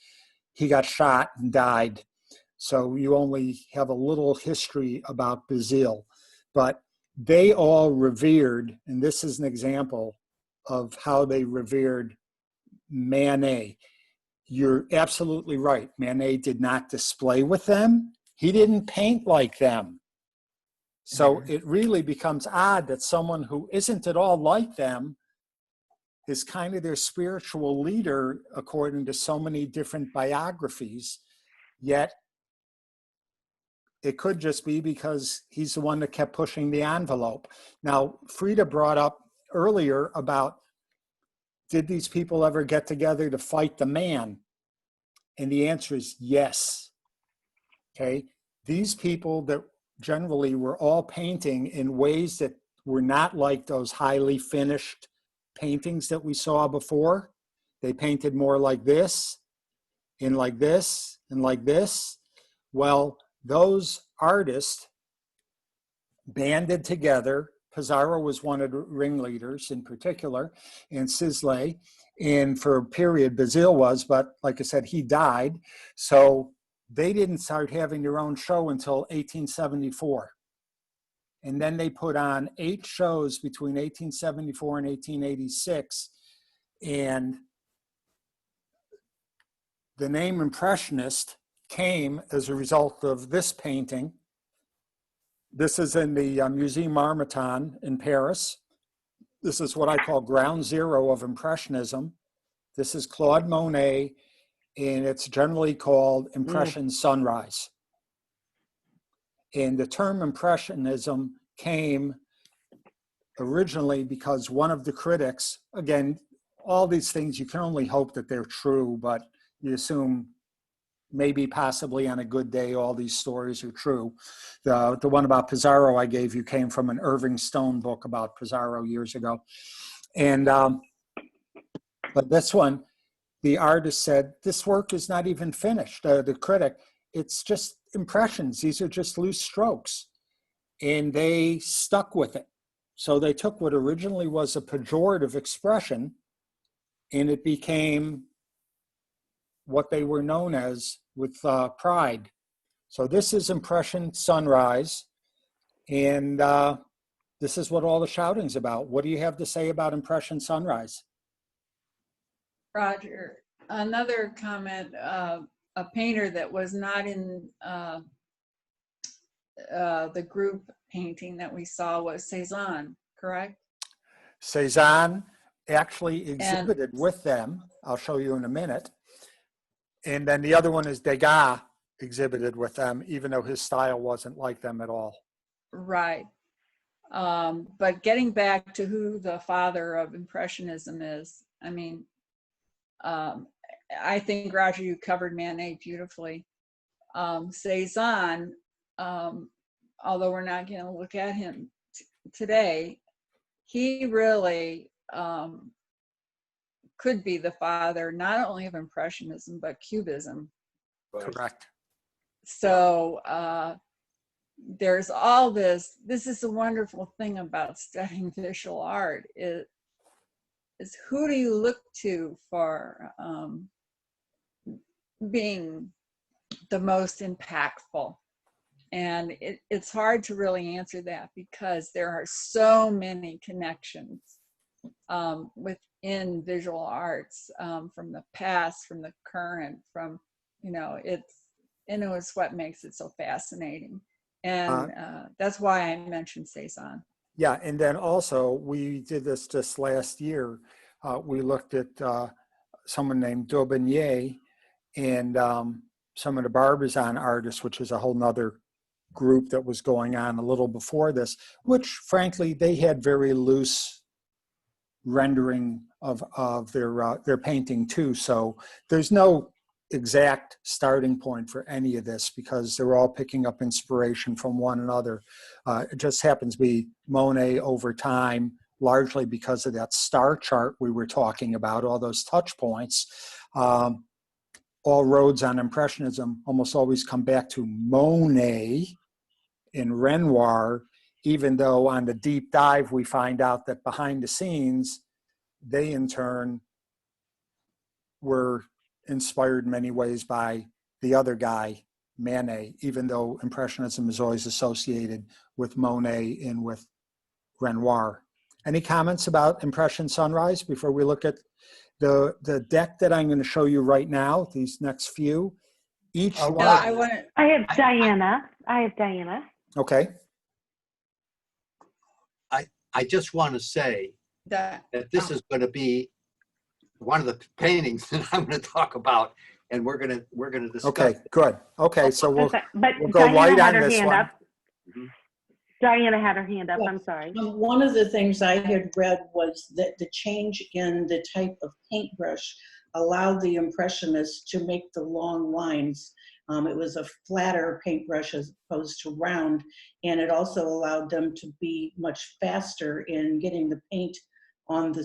he got shot and died. So you only have a little history about Bazille. But they all revered, and this is an example of how they revered Manet. You're absolutely right. Manet did not display with them. He didn't paint like them. So it really becomes odd that someone who isn't at all like them is kind of their spiritual leader, according to so many different biographies. Yet it could just be because he's the one that kept pushing the envelope. Now, Frida brought up earlier about, did these people ever get together to fight the man? And the answer is yes. Okay. These people that generally were all painting in ways that were not like those highly finished paintings that we saw before. They painted more like this, and like this, and like this. Well, those artists banded together. Pizarro was one of the ringleaders in particular, and Sisley. And for a period, Bazille was, but like I said, he died. So they didn't start having their own show until 1874. And then they put on 8 shows between 1874 and 1886. And the name Impressionist came as a result of this painting. This is in the Musée Marmottan in Paris. This is what I call ground zero of Impressionism. This is Claude Monet, and it's generally called Impression Sunrise. And the term Impressionism came originally because one of the critics, again, all these things, you can only hope that they're true, but you assume maybe possibly on a good day, all these stories are true. The one about Pizarro I gave you came from an Irving Stone book about Pizarro years ago. And, but this one, the artist said, this work is not even finished. The critic, it's just impressions. These are just loose strokes. And they stuck with it. So they took what originally was a pejorative expression and it became what they were known as with pride. So this is Impression Sunrise. And this is what all the shouting's about. What do you have to say about Impression Sunrise? Roger, another comment, a painter that was not in the group painting that we saw was Cézanne, correct? Cézanne actually exhibited with them. I'll show you in a minute. And then the other one is Degas exhibited with them, even though his style wasn't like them at all. Right. But getting back to who the father of Impressionism is, I mean, I think, Roger, you covered Manet beautifully. Cézanne, although we're not going to look at him today, he really could be the father not only of Impressionism but Cubism. Correct. So there's all this. This is the wonderful thing about studying visual art is who do you look to for being the most impactful? And it's hard to really answer that because there are so many connections within visual arts, from the past, from the current, from, it's what makes it so fascinating. And that's why I mentioned Cezanne. Yeah, and then also we did this just last year. We looked at someone named Daubigny and some of the Barbizon artists, which is a whole nother group that was going on a little before this, which frankly, they had very loose rendering of their painting too. So there's no exact starting point for any of this because they're all picking up inspiration from one another. It just happens to be Monet over time, largely because of that star chart we were talking about, all those touch points. All roads on Impressionism almost always come back to Monet and Renoir, even though on the deep dive we find out that behind the scenes, they in turn were inspired in many ways by the other guy, Manet, even though Impressionism is always associated with Monet and with Renoir. Any comments about Impression Sunrise before we look at the deck that I'm going to show you right now, these next few? Each one. I have Diana. Okay. I just want to say that this is going to be one of the paintings that I'm going to talk about, and we're going to discuss. Okay, good. Okay, so we'll go Diana light had on her this hand one. up. Diana had her hand up. I'm sorry. One of the things I had read was that the change in the type of paintbrush allowed the Impressionists to make the long lines. It was a flatter paintbrush as opposed to round, and it also allowed them to be much faster in getting the paint on the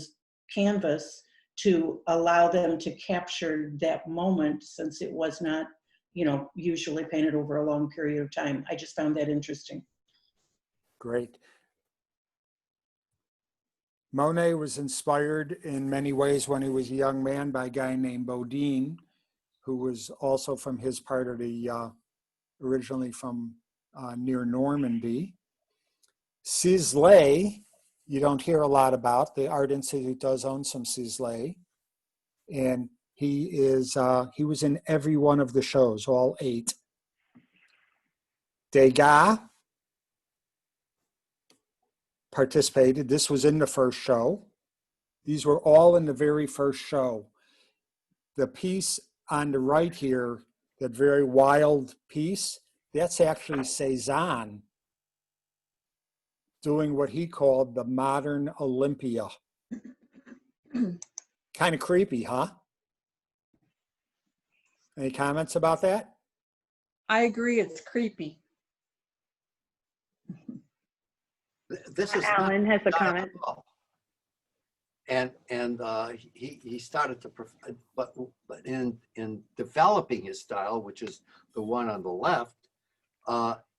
canvas to allow them to capture that moment, since it was not, usually painted over a long period of time. I just found that interesting. Great. Monet was inspired in many ways when he was a young man by a guy named Bodin, who was also from his part of the, originally from near Normandy. Sisley, you don't hear a lot about. The Art Institute does own some Sisley. And he was in every one of the shows, all 8. Degas participated. This was in the first show. These were all in the very first show. The piece on the right here, that very wild piece, that's actually Cezanne doing what he called the modern Olympia. Kind of creepy, huh? Any comments about that? I agree, it's creepy. This is Alan has a comment. And he started to, but in developing his style, which is the one on the left,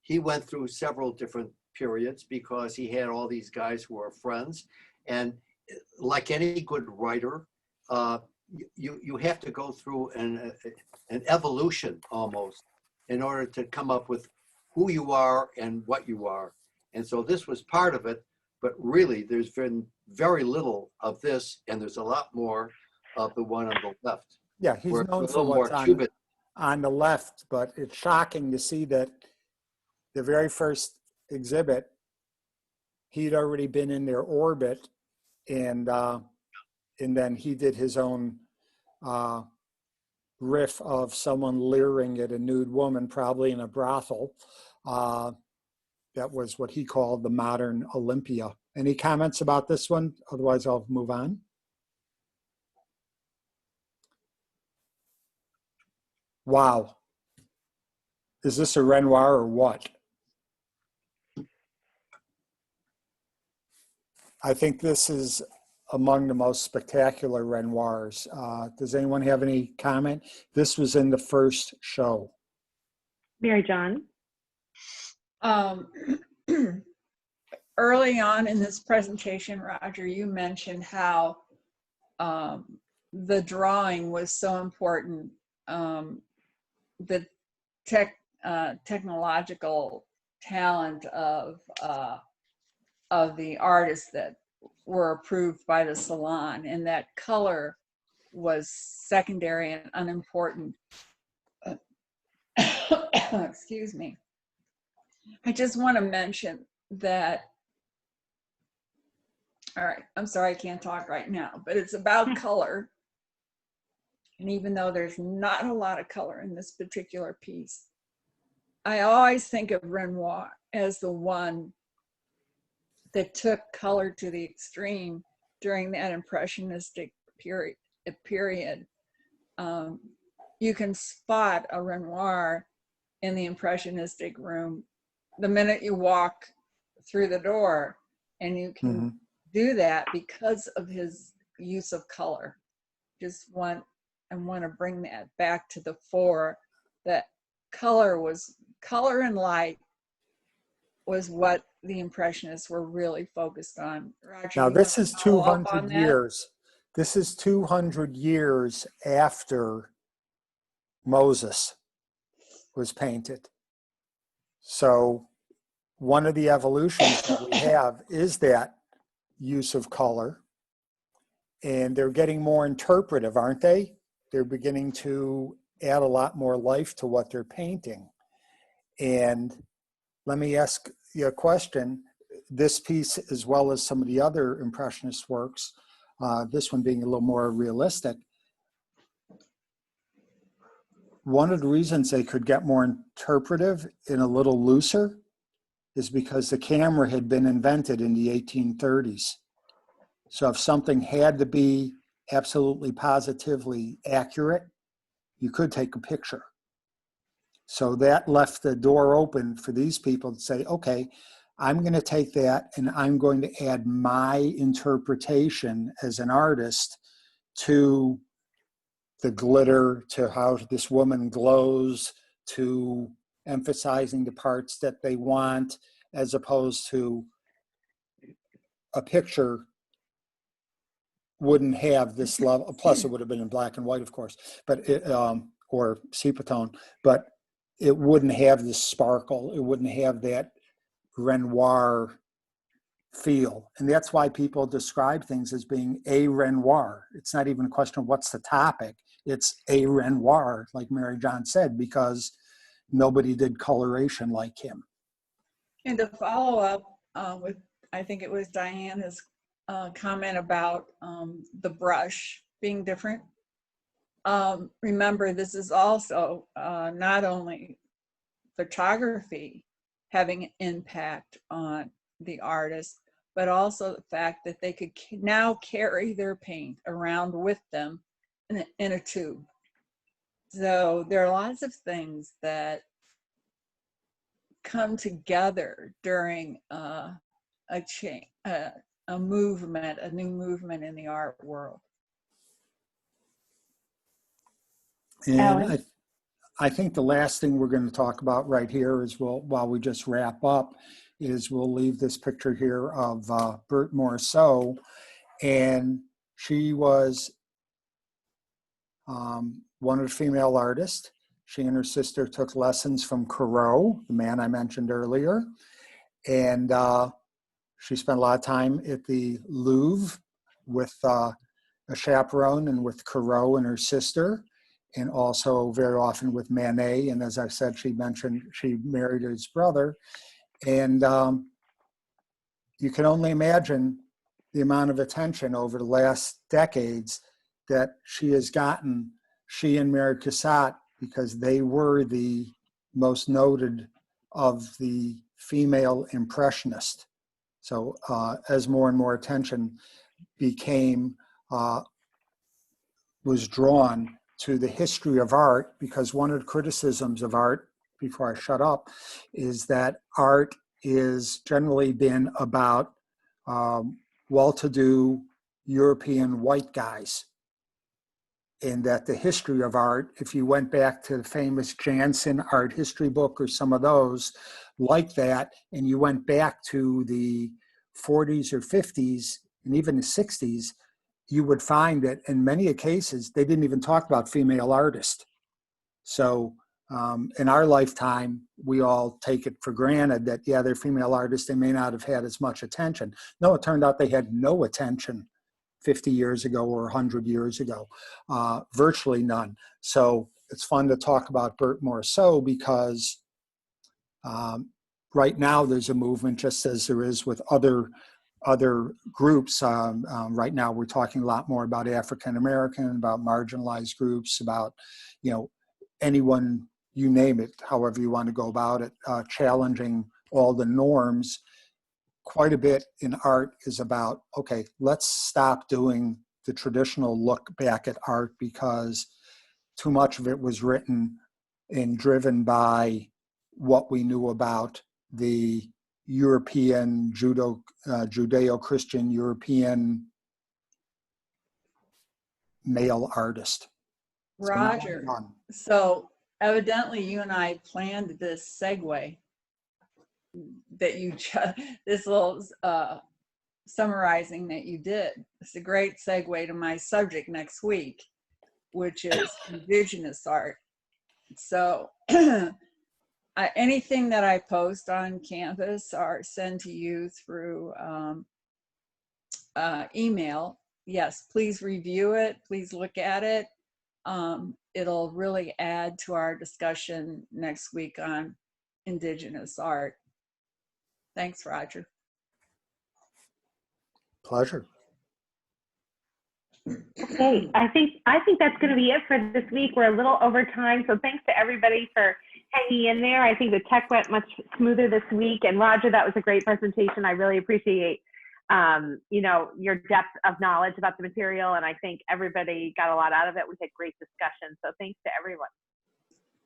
he went through several different periods because he had all these guys who were friends, and like any good writer, you have to go through an evolution almost in order to come up with who you are and what you are. And so this was part of it, but really there's been very little of this, and there's a lot more of the one on the left. Yeah, he's known for what's on the left, but it's shocking to see that the very first exhibit, he'd already been in their orbit, and then he did his own riff of someone leering at a nude woman, probably in a brothel. That was what he called the modern Olympia. Any comments about this one? Otherwise, I'll move on. Wow. Is this a Renoir or what? I think this is among the most spectacular Renoirs. Does anyone have any comment? This was in the first show. Mary John? Early on in this presentation, Roger, you mentioned how the drawing was so important. The technological talent of the artists that were approved by the salon, and that color was secondary and unimportant. Excuse me. I just want to mention that, all right, I'm sorry I can't talk right now, but it's about color. And even though there's not a lot of color in this particular piece, I always think of Renoir as the one that took color to the extreme during that impressionistic period. You can spot a Renoir in the impressionistic room the minute you walk through the door, and you can do that because of his use of color. I want to bring that back to the fore, that color and light was what the Impressionists were really focused on. Roger, Now this is 200 years. This is 200 years after Moses was painted. So one of the evolutions that we have is that use of color. And they're getting more interpretive, aren't they? They're beginning to add a lot more life to what they're painting. And let me ask you a question. This piece, as well as some of the other Impressionist works, this one being a little more realistic, one of the reasons they could get more interpretive and a little looser is because the camera had been invented in the 1830s. So if something had to be absolutely positively accurate, you could take a picture. So that left the door open for these people to say, okay, I'm going to take that and I'm going to add my interpretation as an artist to the glitter, to how this woman glows, to emphasizing the parts that they want, as opposed to a picture wouldn't have this level. Plus, it would have been in black and white, of course, but or sepia tone, but it wouldn't have this sparkle. It wouldn't have that Renoir feel. And that's why people describe things as being a Renoir. It's not even a question of what's the topic. It's a Renoir, like Mary John said, because nobody did coloration like him. And to follow up with, I think it was Diana's comment about the brush being different. Remember, this is also not only photography having an impact on the artist, but also the fact that they could now carry their paint around with them in a tube. So there are lots of things that come together during a movement, a new movement in the art world. And I think the last thing we're going to talk about right here is, while we just wrap up, is we'll leave this picture here of Berthe Morisot. And she was one of the female artists. She and her sister took lessons from Corot, the man I mentioned earlier. And she spent a lot of time at the Louvre with a chaperone and with Corot and her sister, and also very often with Manet. And as I said, she mentioned she married his brother. And you can only imagine the amount of attention over the last decades that she has gotten, she and Mary Cassatt, because they were the most noted of the female impressionists. So as more and more attention was drawn to the history of art, because one of the criticisms of art, before I shut up, is that art is generally been about well-to-do European white guys. And that the history of art, if you went back to the famous Jansen art history book or some of those like that, and you went back to the 40s or 50s and even the 60s, you would find that in many cases, they didn't even talk about female artists. So in our lifetime, we all take it for granted that, yeah, they're female artists. They may not have had as much attention. No, it turned out they had no attention 50 years ago or 100 years ago, virtually none. So it's fun to talk about Bert Morisot because right now there's a movement, just as there is with other groups. Right now we're talking a lot more about African American, about marginalized groups, about, anyone, you name it, however you want to go about it, challenging all the norms. Quite a bit in art is about, okay, let's stop doing the traditional look back at art because too much of it was written and driven by what we knew about the European, Judeo-Christian European male artist. Roger, so evidently you and I planned this segue that you this little summarizing that you did. It's a great segue to my subject next week, which is Indigenous art. So anything that I post on campus or send to you through email, yes, please review it, please look at it. It'll really add to our discussion next week on Indigenous art. Thanks, Roger. Pleasure. Okay, I think that's going to be it for this week. We're a little over time, so thanks to everybody for hanging in there. I think the tech went much smoother this week, and Roger, that was a great presentation. I really appreciate your depth of knowledge about the material, and I think everybody got a lot out of it. We had great discussion, so thanks to everyone.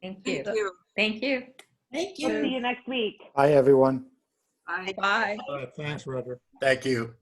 Thank you. Thank you. Thank you. Thank you. We'll see you next week. Bye, everyone. Bye. Bye. Thanks, Roger. Thank you.